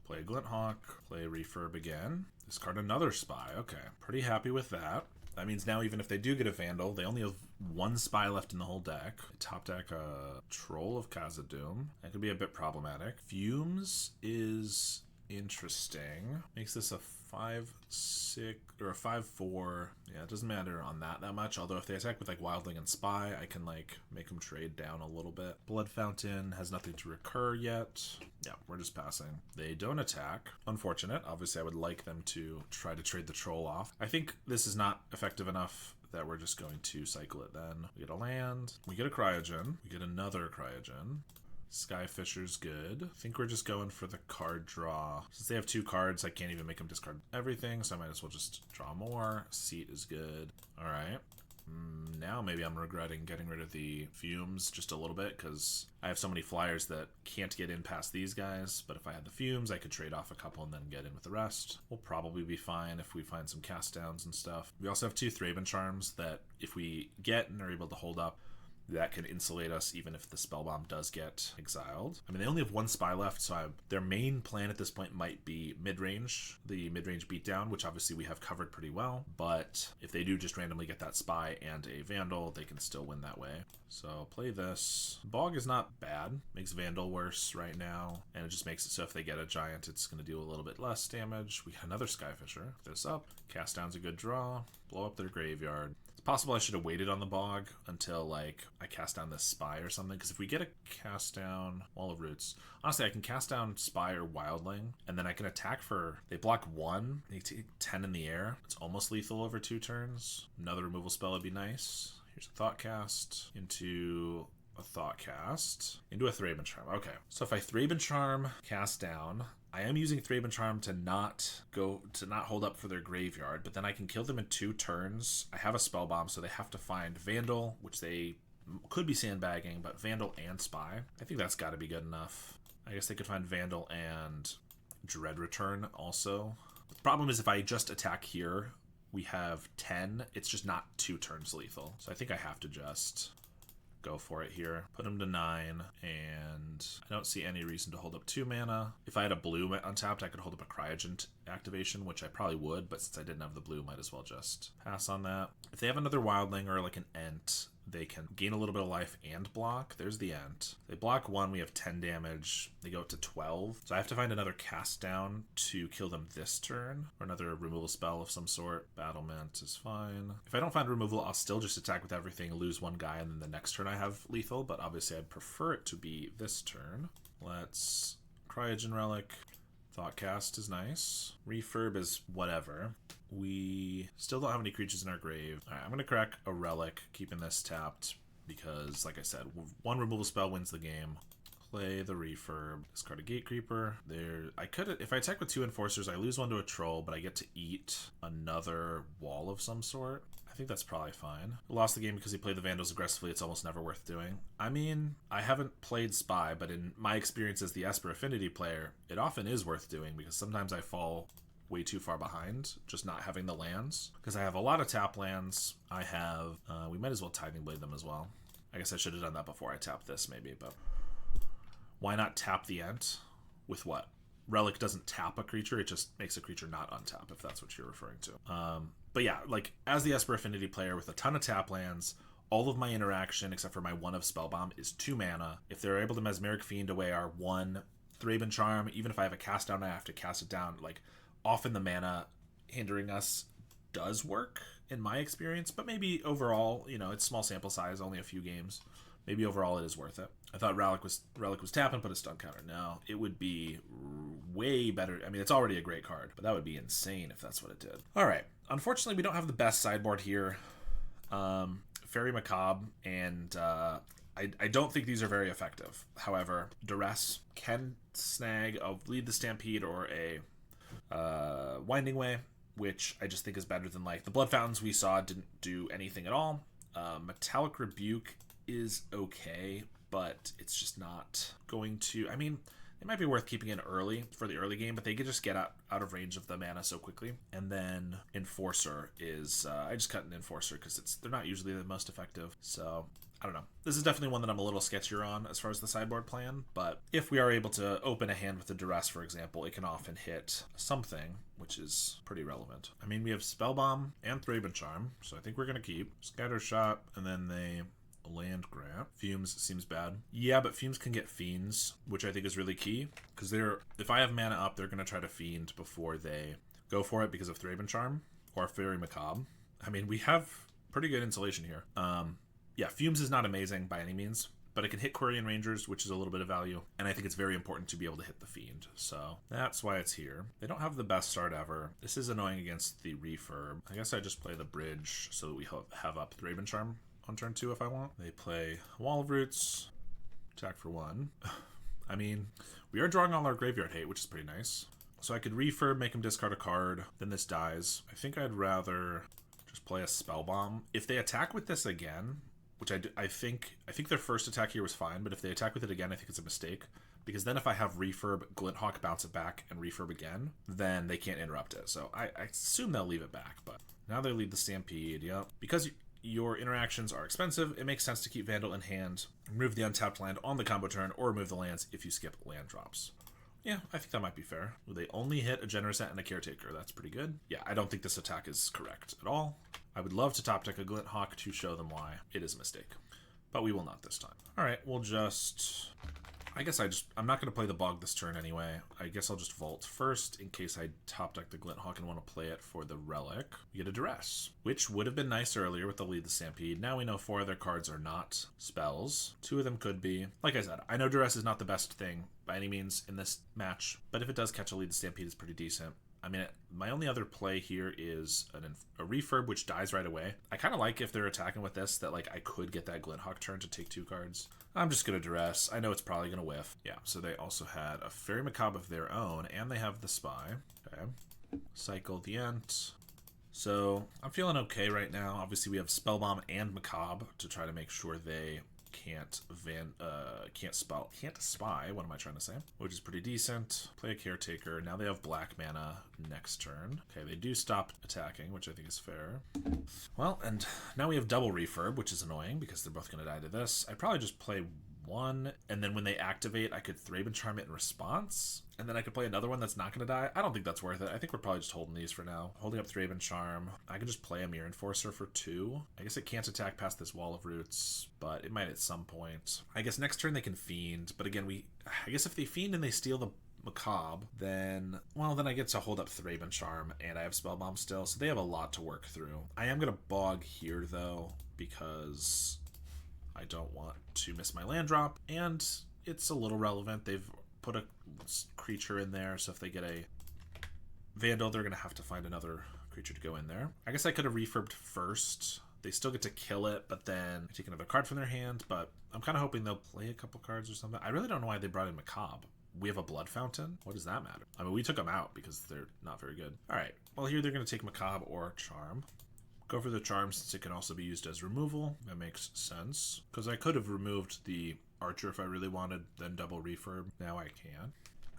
Play a Glinthawk. Play a Refurb again. Discard another Spy. Okay. Pretty happy with that. That means now even if they do get a Vandal, they only have 1 Spy left in the whole deck. Top deck a Troll of Khazad-dûm. That could be a bit problematic. Fumes is interesting. Makes this a 5/6 or a 5/4. Yeah, it doesn't matter on that much. Although if they attack with like Wildling and Spy, I can like make them trade down a little bit. Blood Fountain has nothing to recur yet. Yeah, we're just passing. They don't attack. Unfortunate. Obviously, I would like them to try to trade the Troll off. I think this is not effective enough that we're just going to cycle it then. We get a land. We get a Cryogen. We get another Cryogen. Skyfisher's good. I think we're just going for the card draw. Since they have 2 cards, I can't even make them discard everything, so I might as well just draw more. Seat is good. Alright. Now maybe I'm regretting getting rid of the Fumes just a little bit, because I have so many flyers that can't get in past these guys, but if I had the Fumes, I could trade off a couple and then get in with the rest. We'll probably be fine if we find some cast downs and stuff. We also have 2 Thraben Charms that if we get and are able to hold up, that can insulate us even if the Spellbomb does get exiled. I mean, they only have 1 Spy left, so their main plan at this point might be mid-range, the mid-range beatdown, which obviously we have covered pretty well. But if they do just randomly get that Spy and a Vandal, they can still win that way. So play this. Bog is not bad. Makes Vandal worse right now, and it just makes it so if they get a Giant, it's going to do a little bit less damage. We got another Skyfisher. This up. Cast down's a good draw. Blow up their graveyard. Possible I should have waited on the Bog until like I cast down this Spy or something, because if we get a cast down Wall of Roots, honestly I can cast down Spy or Wildling and then I can attack for, they block 1, they take 10 in the air. It's almost lethal over 2 turns. Another removal spell would be nice. Here's a Thoughtcast into a Thoughtcast into a Thraben Charm. Okay, so if I Thraben Charm, cast down, I am using Thraben Charm to not hold up for their graveyard, but then I can kill them in 2 turns. I have a Spellbomb, so they have to find Vandal, which they could be sandbagging, but Vandal and Spy. I think that's got to be good enough. I guess they could find Vandal and Dread Return also. The problem is if I just attack here, we have 10. It's just not 2 turns lethal. So I think I have to just go for it here. Put him to 9, and I don't see any reason to hold up 2 mana. If I had a blue untapped, I could hold up a Cryogen activation, which I probably would, but since I didn't have the blue, might as well just pass on that. If they have another Wildling or like an Ent, they can gain a little bit of life and block. There's the Ent. They block 1, we have 10 damage. They go up to 12. So I have to find another cast down to kill them this turn, or another removal spell of some sort. Battlement is fine. If I don't find removal, I'll still just attack with everything, lose 1 guy, and then the next turn I have lethal, but obviously I'd prefer it to be this turn. Let's Cryogen Relic. Thoughtcast is nice. Refurb is whatever. We still don't have any creatures in our grave. Alright, I'm going to crack a Relic, keeping this tapped, because, like I said, 1 removal spell wins the game. Play the Refurb. Discard a Gatecreeper. I could, if I attack with 2 Enforcers, I lose 1 to a Troll, but I get to eat another wall of some sort. I think that's probably fine. Lost the game because he played the Vandals aggressively. It's almost never worth doing. I mean, I haven't played Spy, but in my experience as the Esper Affinity player, it often is worth doing because sometimes I fall way too far behind just not having the lands. Because I have a lot of tap lands. I have, we might as well Tithing Blade them as well. I guess I should have done that before I tapped this maybe, but why not tap the Ent with what? Relic doesn't tap a creature, it just makes a creature not untap, if that's what you're referring to. But yeah, like, as the Esper Affinity player with a ton of tap lands, all of my interaction, except for my 1 of Spellbomb, is 2 mana. If they're able to Mesmeric Fiend away our 1 Thraben Charm, even if I have a cast down, I have to cast it down. Like, often the mana hindering us does work, in my experience, but maybe overall, you know, it's small sample size, only a few games. maybe overall it is worth it. I thought Relic was tap and put a stun counter. No, it would be way better. I mean, it's already a great card, but that would be insane if that's what it did. All right. Unfortunately, we don't have the best sideboard here. Fairy Macabre, and I don't think these are very effective. However, Duress can snag a Lead the Stampede or a Winding Way, which I just think is better than, like, the Blood Fountains we saw didn't do anything at all. Metallic Rebuke is okay, but it's just not going to... I mean, it might be worth keeping in early for the early game, but they could just get out of range of the mana so quickly. And then Enforcer is... I just cut an Enforcer because they're not usually the most effective, so... I don't know. This is definitely one that I'm a little sketchier on as far as the sideboard plan, but if we are able to open a hand with the Duress, for example, it can often hit something, which is pretty relevant. I mean, we have Spellbomb and Thraben Charm, so I think we're going to keep. Scatter Shot, and then they land grab. Fumes seems bad. Yeah, but Fumes can get Fiends, which I think is really key, because if I have mana up, they're going to try to Fiend before they go for it because of Thraben Charm or Fairy Macabre. I mean, we have pretty good insulation here. Yeah, Fumes is not amazing by any means, but it can hit Quirion Rangers, which is a little bit of value, and I think it's very important to be able to hit the Fiend, so that's why it's here. They don't have the best start ever. This is annoying against the Refurb. I guess I just play the Bridge so that we have up Thraben Charm on turn 2 if I want. They play Wall of Roots, attack for 1. I mean, we are drawing all our Graveyard Hate, which is pretty nice. So I could Refurb, make him discard a card, then this dies. I think I'd rather just play a Spellbomb. If they attack with this again... which I think their first attack here was fine, but if they attack with it again, I think it's a mistake. Because then if I have Refurb, Glinthawk, bounce it back, and Refurb again, then they can't interrupt it. So I assume they'll leave it back, but now they lead the Stampede, yep. Because your interactions are expensive, it makes sense to keep Vandal in hand, remove the untapped land on the combo turn, or remove the lands if you skip land drops. Yeah, I think that might be fair. They only hit a Generouset and a Caretaker. That's pretty good. Yeah, I don't think this attack is correct at all. I would love to top deck a Glinthawk to show them why it is a mistake, but we will not this time. All right, we'll just... I guess I'm not going to play the Bog this turn anyway. I guess I'll just Vault first in case I top deck the Glinthawk and want to play it for the Relic. We get a Duress, which would have been nice earlier with the Lead the Stampede. Now we know 4 of their cards are not spells. 2 of them could be. Like I said, I know Duress is not the best thing by any means in this match, but if it does catch a Lead the Stampede, it's pretty decent. I mean, my only other play here is a Refurb, which dies right away. I kind of like if they're attacking with this, that like I could get that Glinthawk turn to take 2 cards. I'm just going to Duress. I know it's probably going to whiff. Yeah, so they also had a Fairy Macabre of their own, and they have the Spy. Okay. Cycle the Ent. So I'm feeling okay right now. Obviously, we have Spellbomb and Macabre to try to make sure they can't spy, what am I trying to say? Which is pretty decent. Play a Caretaker. Now they have black mana next turn. Okay, they do stop attacking, which I think is fair. Well, and now we have double Refurb, which is annoying because they're both going to die to this. I'd probably just play 1, and then when they activate, I could Thraben Charm it in response, and then I could play another one that's not going to die. I don't think that's worth it. I think we're probably just holding these for now. Holding up Thraben Charm. I can just play a Mirror Enforcer for 2. I guess it can't attack past this Wall of Roots, but it might at some point. I guess next turn they can Fiend, but again, I guess if they Fiend and they steal the Macabre, then I get to hold up Thraben Charm, and I have Spellbomb still, so they have a lot to work through. I am going to Bog here, though, because I don't want to miss my land drop, and it's a little relevant. They've put a creature in there, so if they get a Vandal, they're going to have to find another creature to go in there. I guess I could have Refurbed first. They still get to kill it, but then take another card from their hand, but I'm kind of hoping they'll play a couple cards or something. I really don't know why they brought in Macabre. We have a Blood Fountain? What does that matter? I mean, we took them out because they're not very good. All right, well, here they're going to take Macabre or Charm. Go for the Charm since it can also be used as removal. That makes sense. Because I could have removed the Archer if I really wanted, then double Refurb. Now I can.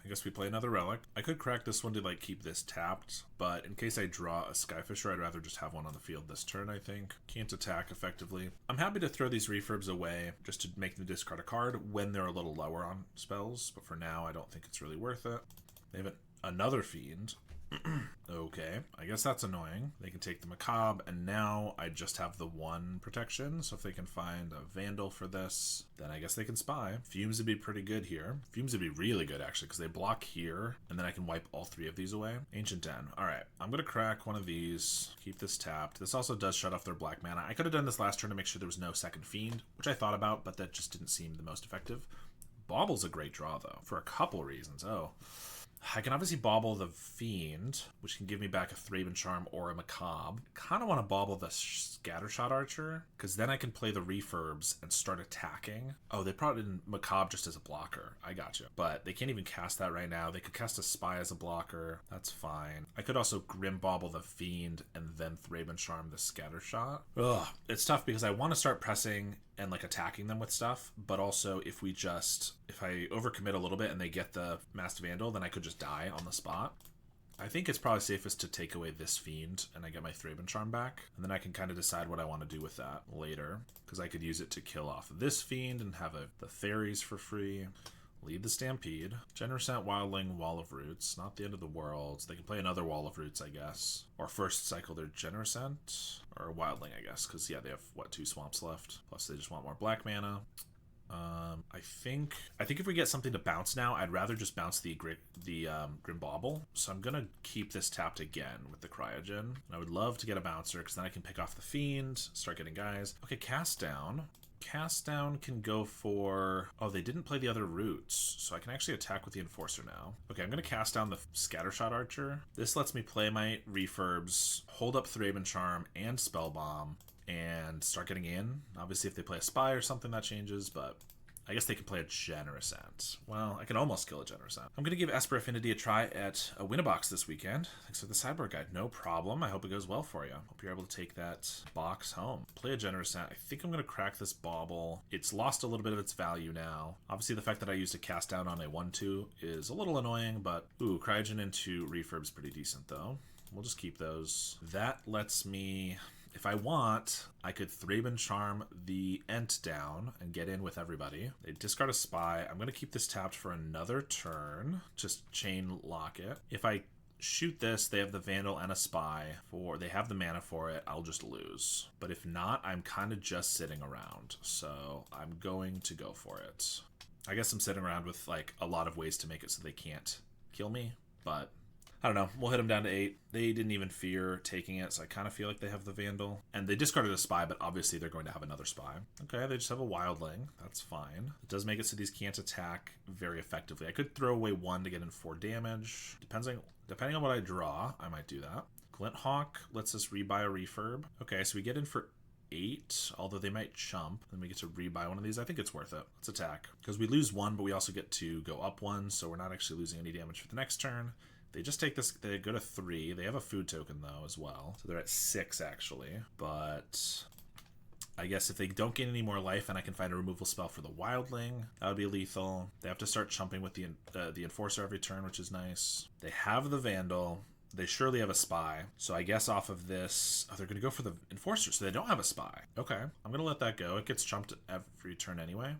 I guess we play another Relic. I could crack this one to like keep this tapped, but in case I draw a Skyfisher, I'd rather just have one on the field this turn, I think. Can't attack effectively. I'm happy to throw these Refurbs away just to make them discard a card when they're a little lower on spells, but for now I don't think it's really worth it. They have another Fiend. Okay. Okay, I guess that's annoying. They can take the Macabre, and now I just have the 1 protection, so if they can find a Vandal for this, then I guess they can Spy. Fumes would be pretty good here. Fumes would be really good, actually, because they block here, and then I can wipe all 3 of these away. Ancient Den. Alright, I'm going to crack one of these, keep this tapped. This also does shut off their black mana. I could have done this last turn to make sure there was no second Fiend, which I thought about, but that just didn't seem the most effective. Bobble's a great draw, though, for a couple reasons. I can obviously bauble the Fiend, which can give me back a Thraben Charm or a Macabre. Kind of want to bauble the Scattershot Archer, because then I can play the Refurbs and start attacking. Oh, they brought in Macabre just as a blocker. I gotcha. But they can't even cast that right now. They could cast a Spy as a blocker. That's fine. I could also Grim Bauble the Fiend and then Thraben Charm the Scattershot. Ugh, it's tough because I want to start pressing and like attacking them with stuff, but also if I overcommit a little bit and they get the Masked Vandal, then I could just die on the spot. I think it's probably safest to take away this Fiend and I get my Thraben Charm back, and then I can kind of decide what I want to do with that later, because I could use it to kill off this Fiend and have the fairies for free. Lead the Stampede. Generosant, Wildling, Wall of Roots. Not the end of the world. They can play another Wall of Roots, I guess. Or first cycle their Generosant. Or Wildling, I guess. Because, yeah, they have, 2 swamps left. Plus, they just want more black mana. I think if we get something to bounce now, I'd rather just bounce the Grim Bauble. So I'm going to keep this tapped again with the Cryogen. And I would love to get a bouncer, because then I can pick off the Fiend, start getting guys. Okay, Cast Down. Cast Down can go for... Oh, they didn't play the other roots, so I can actually attack with the Enforcer now. Okay, I'm going to cast down the Scattershot Archer. This lets me play my Refurbs, hold up Thraben Charm and Spellbomb, and start getting in. Obviously, if they play a Spy or something, that changes, but... I guess they can play a Generosant. Well, I can almost kill a Generosant. I'm going to give Esper Affinity a try at a Win-A-Box this weekend. Thanks for the sideboard guide. No problem. I hope it goes well for you. Hope you're able to take that box home. Play a Generosant. I think I'm going to crack this Bauble. It's lost a little bit of its value now. Obviously, the fact that I used to cast down on a 1-2 is a little annoying, but ooh, Cryogen into Refurb's pretty decent, though. We'll just keep those. That lets me... If I want, I could Thraben Charm the Ent down and get in with everybody. They discard a Spy. I'm going to keep this tapped for another turn. Just chain lock it. If I shoot this, they have the Vandal and a Spy. They have the mana for it. I'll just lose. But if not, I'm kind of just sitting around. So I'm going to go for it. I guess I'm sitting around with like a lot of ways to make it so they can't kill me. But... I don't know. We'll hit them down to 8. They didn't even fear taking it, so I kind of feel like they have the Vandal. And they discarded a Spy, but obviously they're going to have another Spy. Okay, they just have a Wildling. That's fine. It does make it so these can't attack very effectively. I could throw away 1 to get in 4 damage. Depending on what I draw, I might do that. Glint Hawk lets us rebuy a Refurb. Okay, so we get in for 8, although they might chump. Then we get to rebuy one of these. I think it's worth it. Let's attack. Because we lose 1, but we also get to go up 1, so we're not actually losing any damage for the next turn. They just take this, they go to 3. They have a food token, though, as well. So they're at 6, actually. But I guess if they don't gain any more life and I can find a removal spell for the Wildling, that would be lethal. They have to start chumping with the Enforcer every turn, which is nice. They have the Vandal. They surely have a Spy. So I guess off of this... Oh, they're going to go for the Enforcer, so they don't have a Spy. Okay, I'm going to let that go. It gets chumped every turn anyway.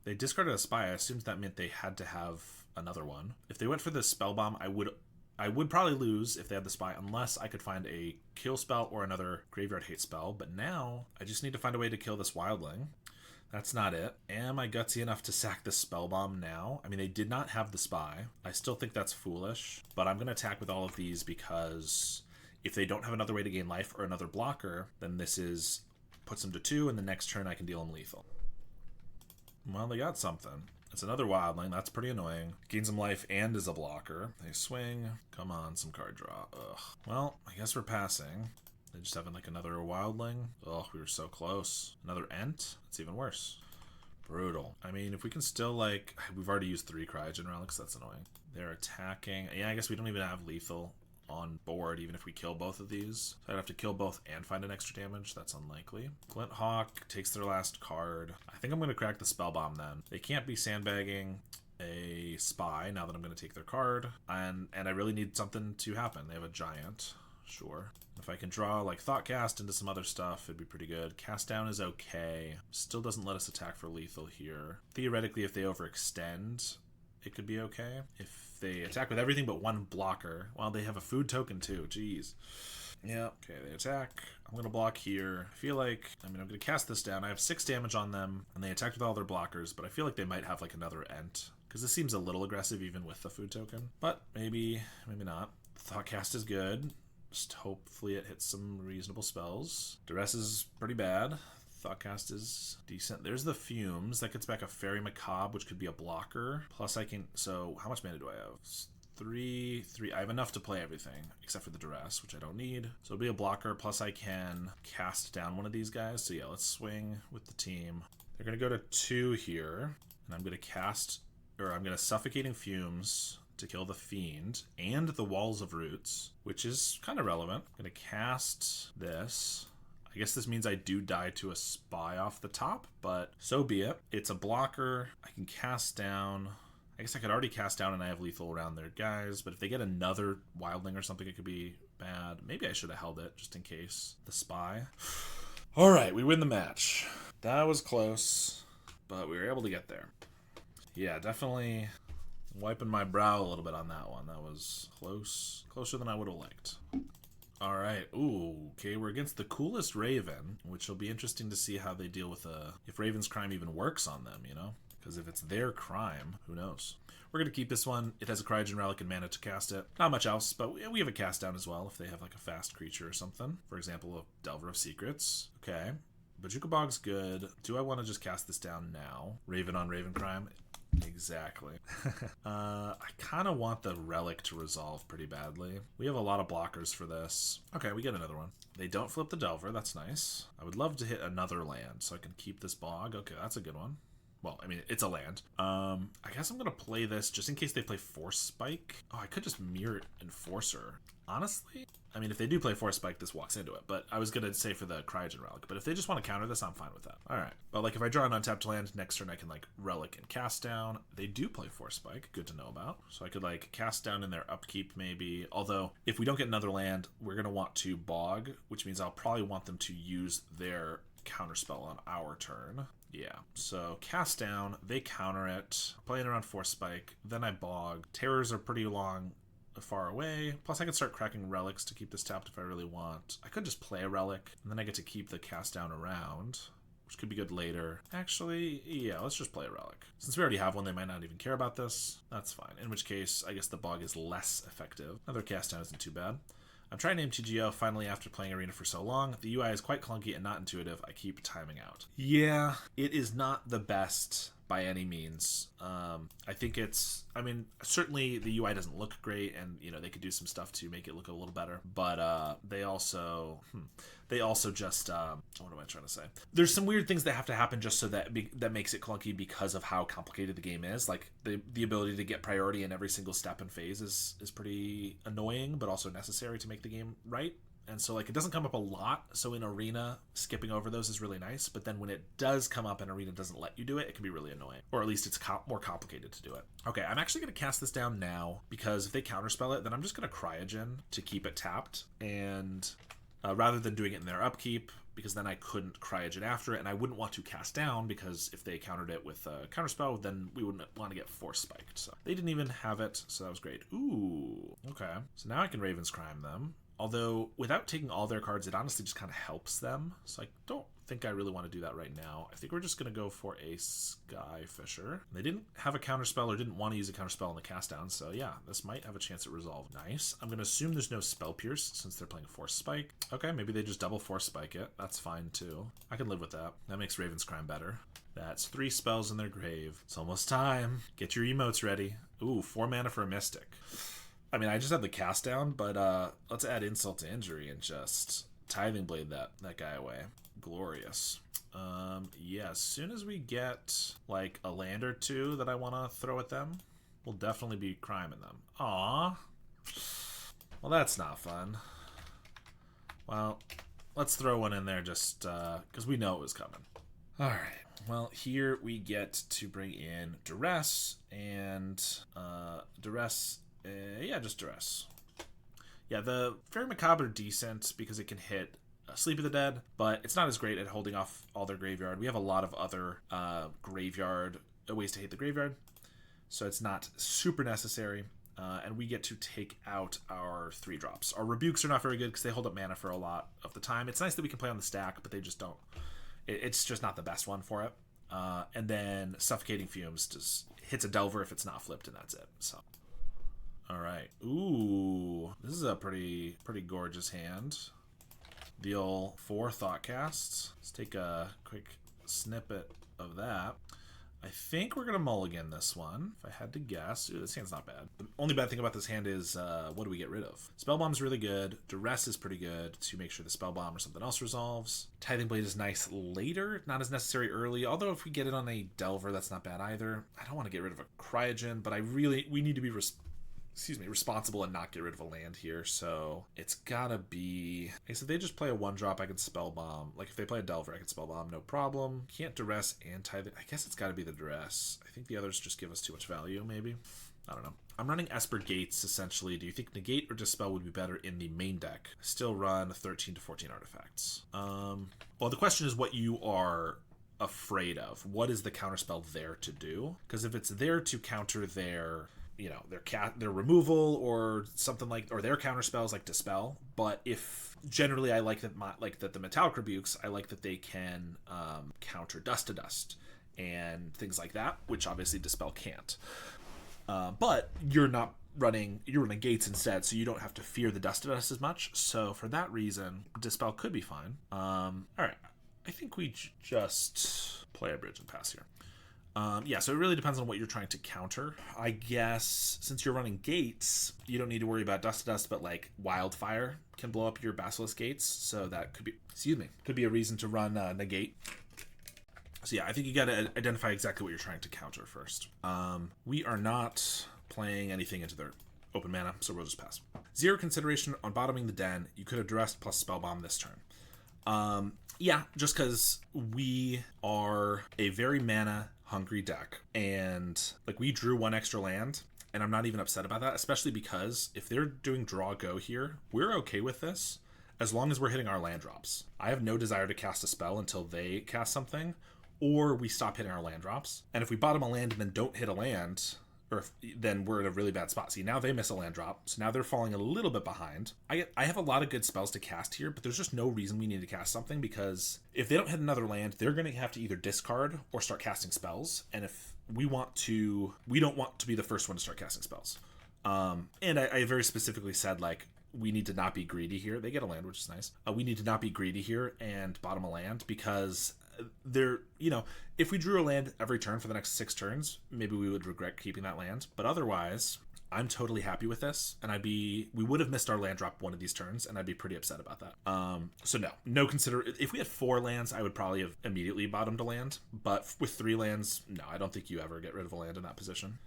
They discarded a Spy. I assumed that meant they had to have another one. If they went for the Spellbomb, I would probably lose if they had the Spy, unless I could find a kill spell or another graveyard hate spell. But now, I just need to find a way to kill this Wildling. That's not it. Am I gutsy enough to sack the Spellbomb now? I mean, they did not have the Spy. I still think that's foolish, but I'm going to attack with all of these because if they don't have another way to gain life or another blocker, then this puts them to 2, and the next turn I can deal them lethal. Well, they got something. It's another Wildling. That's pretty annoying. Gains some life and is a blocker. They swing. Come on, some card draw. Ugh. Well, I guess we're passing. They just having like another Wildling. Ugh, we were so close. Another Ent? It's even worse. Brutal. I mean, if we can still like... We've already used 3 Cryogen Relics. That's annoying. They're attacking. Yeah, I guess we don't even have lethal on board, even if we kill both of these. So I'd have to kill both and find an extra damage. That's unlikely. Glint Hawk takes their last card. I think I'm going to crack the Spellbomb then. They can't be sandbagging a Spy now that I'm going to take their card. And I really need something to happen. They have a Giant. Sure. If I can draw like Thoughtcast into some other stuff, it'd be pretty good. Cast Down is okay. Still doesn't let us attack for lethal here. Theoretically, if they overextend, it could be okay. If they attack with everything but one blocker, well, they have a food token too. Jeez. Yeah, okay, they attack. I'm going to block here. I feel like, I'm going to cast this down. I have 6 damage on them, and they attacked with all their blockers, but I feel like they might have like another Ent, because this seems a little aggressive even with the food token. But maybe not. Thoughtcast is good. Just hopefully it hits some reasonable spells. Duress is pretty bad. Thoughtcast is decent. There's the Fumes. That gets back a Fairy Macabre, which could be a blocker. Plus I can, so how much mana do I have? 3. I have enough to play everything, except for the Duress, which I don't need. So it'll be a blocker, plus I can cast down one of these guys. So yeah, let's swing with the team. They're going to go to 2 here, and I'm going to cast, or I'm going to Suffocating Fumes to kill the Fiend, and the Walls of Roots, which is kind of relevant. I'm going to cast this. I guess this means I do die to a Spy off the top, but so be it. It's a blocker. I can cast down. I guess I could already cast down and I have lethal around their guys, but if they get another Wildling or something, it could be bad. Maybe I should have held it just in case. The Spy. All right, we win the match. That was close, but we were able to get there. Yeah, definitely wiping my brow a little bit on that one. That was close. Closer than I would have liked. All right. Ooh, okay, we're against the coolest Raven, which will be interesting to see how they deal with if Raven's Crime even works on them, you know? Because if it's their crime, who knows? We're going to keep this one. It has a Cryogen Relic and mana to cast it. Not much else, but we have a cast down as well if they have like a fast creature or something. For example, a Delver of Secrets. Okay. Bojuka Bog's good. Do I want to just cast this down now? Raven on Raven Crime? Exactly. I kind of want the Relic to resolve pretty badly. We have a lot of blockers for this. Okay, we get another one. They don't flip the Delver. That's nice. I would love to hit another land so I can keep this Bog. Okay, that's a good one. Well, I mean, it's a land. I guess I'm going to play this just in case they play Force Spike. Oh, I could just mirror Enforcer. Honestly, I mean, if they do play Force Spike, this walks into it. But I was going to say for the Cryogen Relic. But if they just want to counter this, I'm fine with that. All right. But like if I draw an untapped land, next turn I can like Relic and cast down. They do play Force Spike. Good to know about. So I could like cast down in their upkeep maybe. Although if we don't get another land, we're going to want to Bog, which means I'll probably want them to use their counterspell on our turn. Yeah, so cast down, they counter it, playing around Force Spike, then I Bog. Terrors are pretty far away, plus I can start cracking relics to keep this tapped if I really want. I could just play a relic, and then I get to keep the cast down around, which could be good later. Actually, yeah, let's just play a relic. Since we already have one, they might not even care about this. That's fine, in which case, I guess the Bog is less effective. Another cast down isn't too bad. I'm trying MTGO finally after playing Arena for so long. The UI is quite clunky and not intuitive. I keep timing out. Yeah, it is not the best by any means. I think it's, I mean, certainly the UI doesn't look great and, you know, they could do some stuff to make it look a little better. But they also just, what am I trying to say? There's some weird things that have to happen just so that that makes it clunky because of how complicated the game is. Like the ability to get priority in every single step and phase is pretty annoying, but also necessary to make the game right. And so like it doesn't come up a lot, so in Arena skipping over those is really nice, but then when it does come up and Arena doesn't let you do it, it can be really annoying, or at least it's more complicated to do it. Okay, I'm actually going to cast this down now because if they counterspell it, then I'm just going to Cryogen to keep it tapped, and rather than doing it in their upkeep, because then I couldn't Cryogen after it, and I wouldn't want to cast down because if they countered it with a counterspell, then we wouldn't want to get Force Spiked. So they didn't even have it, so that was great. Ooh, okay. So now I can Raven's Crime them. Although, without taking all their cards, it honestly just kind of helps them. So I don't think I really want to do that right now. I think we're just going to go for a Skyfisher. They didn't have a counterspell or didn't want to use a counterspell on the cast down, so yeah, this might have a chance at resolve. Nice. I'm going to assume there's no Spell Pierce since they're playing Force Spike. Okay, maybe they just double Force Spike it. That's fine too. I can live with that. That makes Raven's Crime better. That's 3 spells in their grave. It's almost time. Get your emotes ready. Ooh, 4 mana for a Mystic. I mean, I just had the cast down, but let's add insult to injury and just Tithing Blade that guy away. Glorious. Yeah, as soon as we get like a land or two that I want to throw at them, we'll definitely be criming them. Aww. Well, that's not fun. Well, let's throw one in there just because we know it was coming. All right. Well, here we get to bring in Duress and Duress. Yeah, just Duress. Yeah, the Fairy Macabre are decent because it can hit Sleep of the Dead, but it's not as great at holding off all their graveyard. We have a lot of other graveyard ways to hit the graveyard, so it's not super necessary. and we get to take out our 3-drops. Our Rebukes are not very good because they hold up mana for a lot of the time. It's nice that we can play on the stack, but they just don't. It's just not the best one for it. And then Suffocating Fumes just hits a Delver if it's not flipped, and that's it. So, all right. Ooh, this is a pretty gorgeous hand. Deal 4 Thoughtcasts. Let's take a quick snippet of that. I think we're going to mulligan this one, if I had to guess. Ooh, this hand's not bad. The only bad thing about this hand is, what do we get rid of? Spellbomb's really good. Duress is pretty good to make sure the Spellbomb or something else resolves. Tithing Blade is nice later, not as necessary early, although if we get it on a Delver, that's not bad either. I don't want to get rid of a Cryogen, but we need to be responsible and not get rid of a land here, so it's gotta be... Okay, so if they just play a 1-drop, I can Spellbomb. Like, if they play a Delver, I can Spellbomb, no problem. Can't Duress and Tithe... I guess it's gotta be the Duress. I think the others just give us too much value, maybe? I don't know. I'm running Esper Gates, essentially. Do you think Negate or Dispel would be better in the main deck? I still run 13 to 14 artifacts. Well, the question is what you are afraid of. What is the counterspell there to do? Because if it's there to counter their... their removal or something or their counter spells like Dispel. But if generally I like that the Metallic Rebukes, I like that they can counter Dust to Dust and things like that, which obviously Dispel can't. But you're running Gates instead, so you don't have to fear the Dust to Dust as much. So for that reason, Dispel could be fine. All right, I think we just play a bridge and pass here. Yeah, so it really depends on what you're trying to counter. I guess since you're running Gates, you don't need to worry about Dust to Dust, but like Wildfire can blow up your Basilisk Gates, so that could be a reason to run Negate. So yeah, I think you got to identify exactly what you're trying to counter first. We are not playing anything into their open mana, so we'll just pass. 0 consideration on bottoming the den. You could have Duress plus Spellbomb this turn. Yeah, just because we are a very mana hungry deck, and like we drew 1 extra land, and I'm not even upset about that, especially because if they're doing draw go here, we're okay with this as long as we're hitting our land drops. I have no desire to cast a spell until they cast something, or we stop hitting our land drops. And if we bottom a land and then don't hit a land, then we're in a really bad spot. See, now they miss a land drop, so now they're falling a little bit behind. I have a lot of good spells to cast here, but there's just no reason we need to cast something, because if they don't hit another land, they're going to have to either discard or start casting spells. And if we don't want to be the first one to start casting spells. And I very specifically said, like, we need to not be greedy here. They get a land, which is nice. We need to not be greedy here and bottom a land, because if we drew a land every turn for the next 6 turns, maybe we would regret keeping that land. But otherwise, I'm totally happy with this, and we would have missed our land drop one of these turns, and I'd be pretty upset about that. So no if we had 4 lands, I would probably have immediately bottomed a land. But with 3 lands, no, I don't think you ever get rid of a land in that position.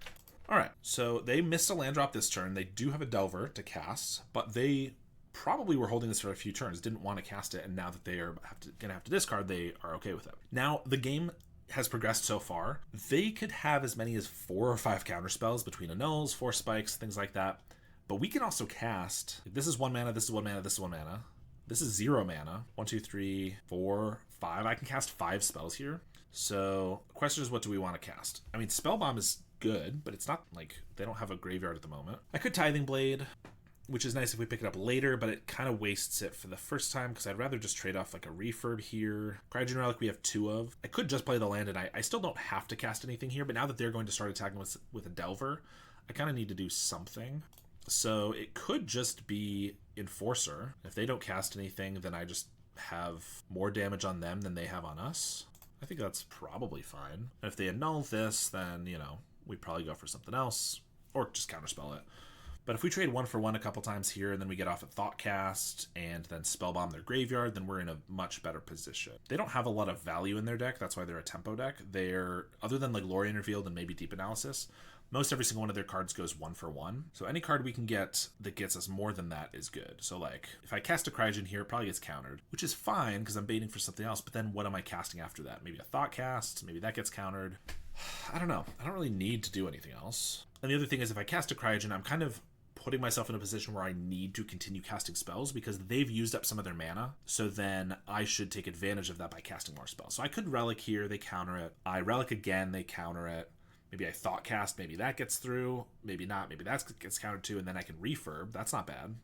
All right, so they missed a land drop this turn. They do have a Delver to cast, but they probably were holding this for a few turns, didn't want to cast it, and now that they are gonna have to discard, they are okay with it. Now the game has progressed so far, they could have as many as 4 or 5 counter spells between annuls, Force Spikes, things like that. But we can also cast, this is 1 mana, this is 1 mana, this is 1 mana. This is 0 mana. 1, 2, 3, 4, 5. I can cast 5 spells here. So the question is, what do we want to cast? I mean, Spellbomb is good, but it's not like they don't have a graveyard at the moment. I could Tithing Blade, which is nice if we pick it up later, but it kind of wastes it for the first time, because I'd rather just trade off like a Refurb here. Cryogen Relic we have 2 of. I could just play the land, and I still don't have to cast anything here, but now that they're going to start attacking with a Delver, I kind of need to do something. So it could just be Enforcer. If they don't cast anything, then I just have more damage on them than they have on us. I think that's probably fine. And if they annul this, then, we'd probably go for something else, or just counterspell it. But if we trade 1 for 1 a couple times here, and then we get off at Thoughtcast, and then Spellbomb their graveyard, then we're in a much better position. They don't have a lot of value in their deck, that's why they're a tempo deck. They're, other than like Lorien Revealed and maybe Deep Analysis, most every single one of their cards goes 1 for 1. So any card we can get that gets us more than that is good. So like, if I cast a Cryogen here, it probably gets countered, which is fine, because I'm baiting for something else, but then what am I casting after that? Maybe a Thoughtcast, maybe that gets countered. I don't know. I don't really need to do anything else. And the other thing is, if I cast a Cryogen, I'm kind of putting myself in a position where I need to continue casting spells, because they've used up some of their mana, so then I should take advantage of that by casting more spells. So I could Relic here, they counter it. I Relic again, they counter it. Maybe I thought cast, maybe that gets through, maybe not, maybe that gets countered to, and then I can refurb. That's not bad.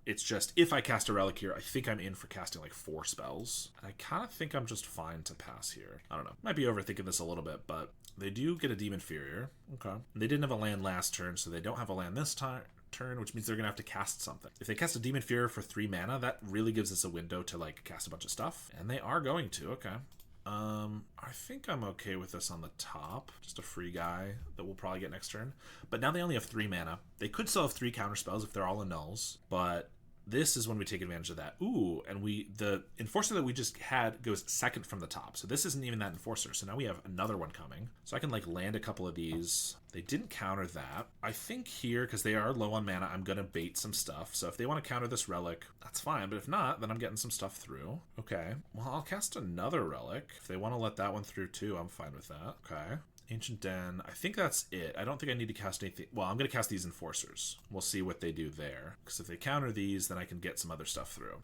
It's just, if I cast a relic here, I think I'm in for casting like 4 spells. And I kind of think I'm just fine to pass here. I don't know. Might be overthinking this a little bit, but they do get a Demon Inferior. Okay. And they didn't have a land last turn, so they don't have a land this turn, which means they're going to have to cast something. If they cast a Demon Inferior for 3 mana, that really gives us a window to like cast a bunch of stuff. And they are going to, okay. I think I'm okay with this on the top. Just a free guy that we'll probably get next turn. But now they only have 3 mana. They could still have 3 counter spells if they're all annuls, but this is when we take advantage of that. Ooh, and the Enforcer that we just had goes second from the top. So this isn't even that Enforcer. So now we have another one coming. So I can like land a couple of these. They didn't counter that. I think here, because they are low on mana, I'm going to bait some stuff. So if they want to counter this Relic, that's fine. But if not, then I'm getting some stuff through. Okay. Well, I'll cast another Relic. If they want to let that one through too, I'm fine with that. Okay. Ancient Den. I think that's it. I don't think I need to cast anything. Well, I'm going to cast these Enforcers. We'll see what they do there. Because if they counter these, then I can get some other stuff through.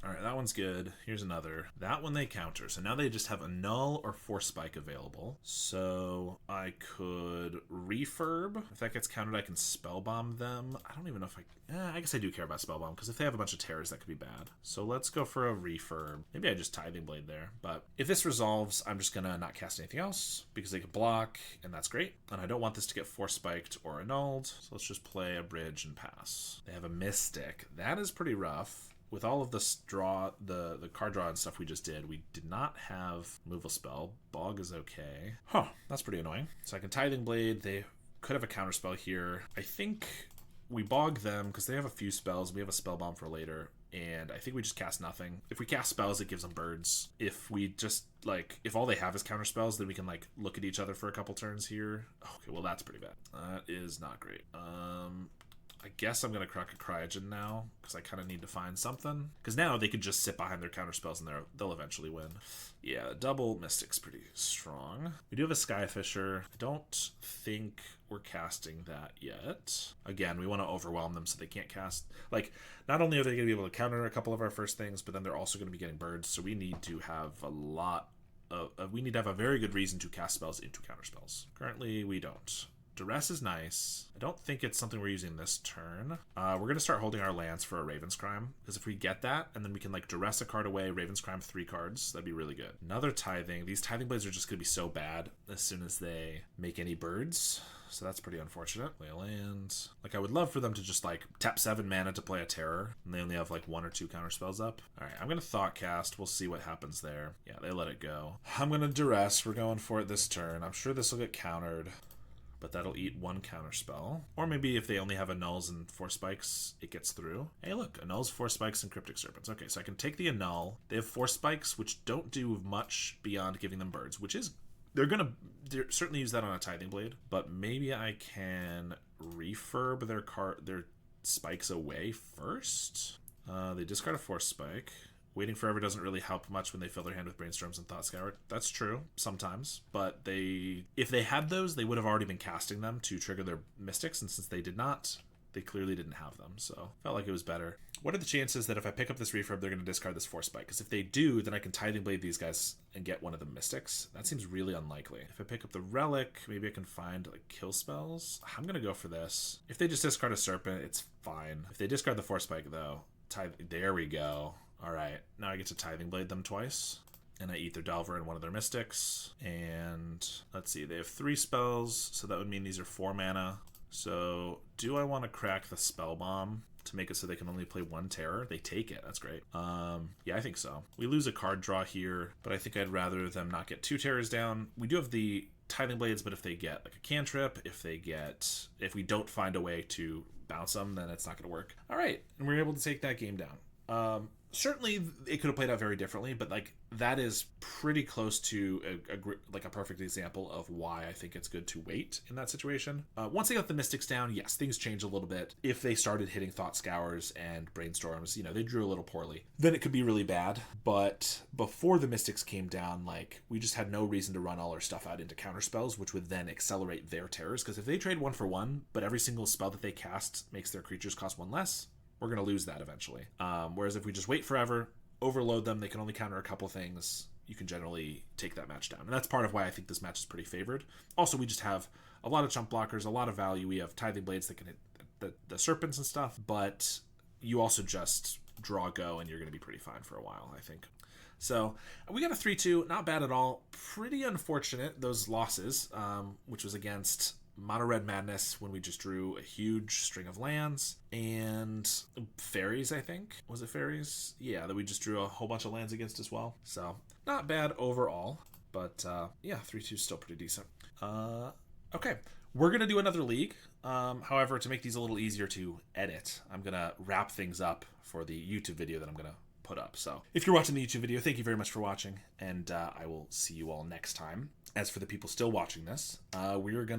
All right, that one's good. Here's another. That one they counter. So now they just have a null or Force Spike available. So I could refurb. If that gets countered, I can Spellbomb them. I don't even know if I guess I do care about Spellbomb, because if they have a bunch of terrors, that could be bad. So let's go for a refurb. Maybe I just Tithing Blade there. But if this resolves, I'm just going to not cast anything else, because they can block, and that's great. And I don't want this to get Force Spiked or annulled. So let's just play a bridge and pass. They have a Mystic. That is pretty rough. With all of this draw, the card draw and stuff we just did, we did not have removal spell. Bog is okay. Huh, that's pretty annoying. So I can Tithing Blade. They could have a counter spell here. I think we bog them because they have a few spells. We have a Spellbomb for later. And I think we just cast nothing. If we cast spells, it gives them birds. If we just, like, if all they have is counter spells, then we can, like, look at each other for a couple turns here. Okay, well, that's pretty bad. That is not great. I guess I'm going to crack a Cryogen now, because I kind of need to find something. Because now they could just sit behind their counter spells and they'll eventually win. Yeah, double Mystic's pretty strong. We do have a Skyfisher. I don't think we're casting that yet. Again, we want to overwhelm them so they can't cast. Like, not only are they going to be able to counter a couple of our first things, but then they're also going to be getting birds. So we need to have a lot of... we need to have a very good reason to cast spells into counter spells. Currently, we don't. Duress is nice. I don't think it's something we're using this turn. We're going to start holding our lands for a Raven's Crime, because if we get that, and then we can like Duress a card away, Raven's Crime 3 cards, that'd be really good. Another Tithing. These Tithing Blades are just going to be so bad as soon as they make any birds. So that's pretty unfortunate. Play a land. Like, I would love for them to just, like, tap 7 mana to play a Terror, and they only have, like, 1 or 2 counter spells up. Alright, I'm going to Thought Cast. We'll see what happens there. Yeah, they let it go. I'm going to Duress. We're going for it this turn. I'm sure this will get countered, but that'll eat 1 counter spell. Or maybe if they only have Annuls and Force Spikes, it gets through. Hey, look, Annuls, Force Spikes, and Cryptic Serpents. Okay, so I can take the Annul. They have Force Spikes, which don't do much beyond giving them birds, which is... They're certainly use that on a Tithing Blade, but maybe I can refurb their spikes away first. They discard a Force Spike. Waiting Forever doesn't really help much when they fill their hand with Brainstorms and Thought Scour. That's true, sometimes. But if they had those, they would have already been casting them to trigger their Mystics, and since they did not, they clearly didn't have them, so felt like it was better. What are the chances that if I pick up this refurb, they're going to discard this Force Spike? Because if they do, then I can Tithing Blade these guys and get one of the Mystics. That seems really unlikely. If I pick up the Relic, maybe I can find like kill spells. I'm going to go for this. If they just discard a Serpent, it's fine. If they discard the Force Spike, though, there we go. All right, now I get to Tithing Blade them twice. And I eat their Delver and one of their Mystics. And let's see, they have 3 spells, so that would mean these are 4 mana. So do I want to crack the Spellbomb to make it so they can only play 1 Terror? They take it. That's great. Yeah, I think so. We lose a card draw here, but I think I'd rather them not get 2 Terrors down. We do have the Tithing Blades, but if they get like a cantrip, if we don't find a way to bounce them, then it's not going to work. All right, and we're able to take that game down. Certainly it could have played out very differently, but like that is pretty close to a perfect example of why I think it's good to wait in that situation. Once they got the Mystics down, yes, things change a little bit. If they started hitting Thought Scours and Brainstorms, they drew a little poorly, then it could be really bad. But before the Mystics came down, like we just had no reason to run all our stuff out into counter spells, which would then accelerate their terrors. Because if they trade 1 for 1, but every single spell that they cast makes their creatures cost 1 less, we're going to lose that eventually. Whereas if we just wait forever, overload them, they can only counter a couple things, you can generally take that match down. And that's part of why I think this match is pretty favored. Also, we just have a lot of chump blockers, a lot of value. We have Tithing Blades that can hit the serpents and stuff, but you also just draw go and you're going to be pretty fine for a while, I think. So we got a 3-2, not bad at all. Pretty unfortunate, those losses, which was against Mono Red Madness when we just drew a huge string of lands, and fairies, I think. Was it fairies? Yeah, that we just drew a whole bunch of lands against as well. So not bad overall, but yeah, 3-2 is still pretty decent. Okay, we're going to do another league. However, to make these a little easier to edit, I'm going to wrap things up for the YouTube video that I'm going to put up. So if you're watching the YouTube video, thank you very much for watching, and I will see you all next time. As for the people still watching this, we're going to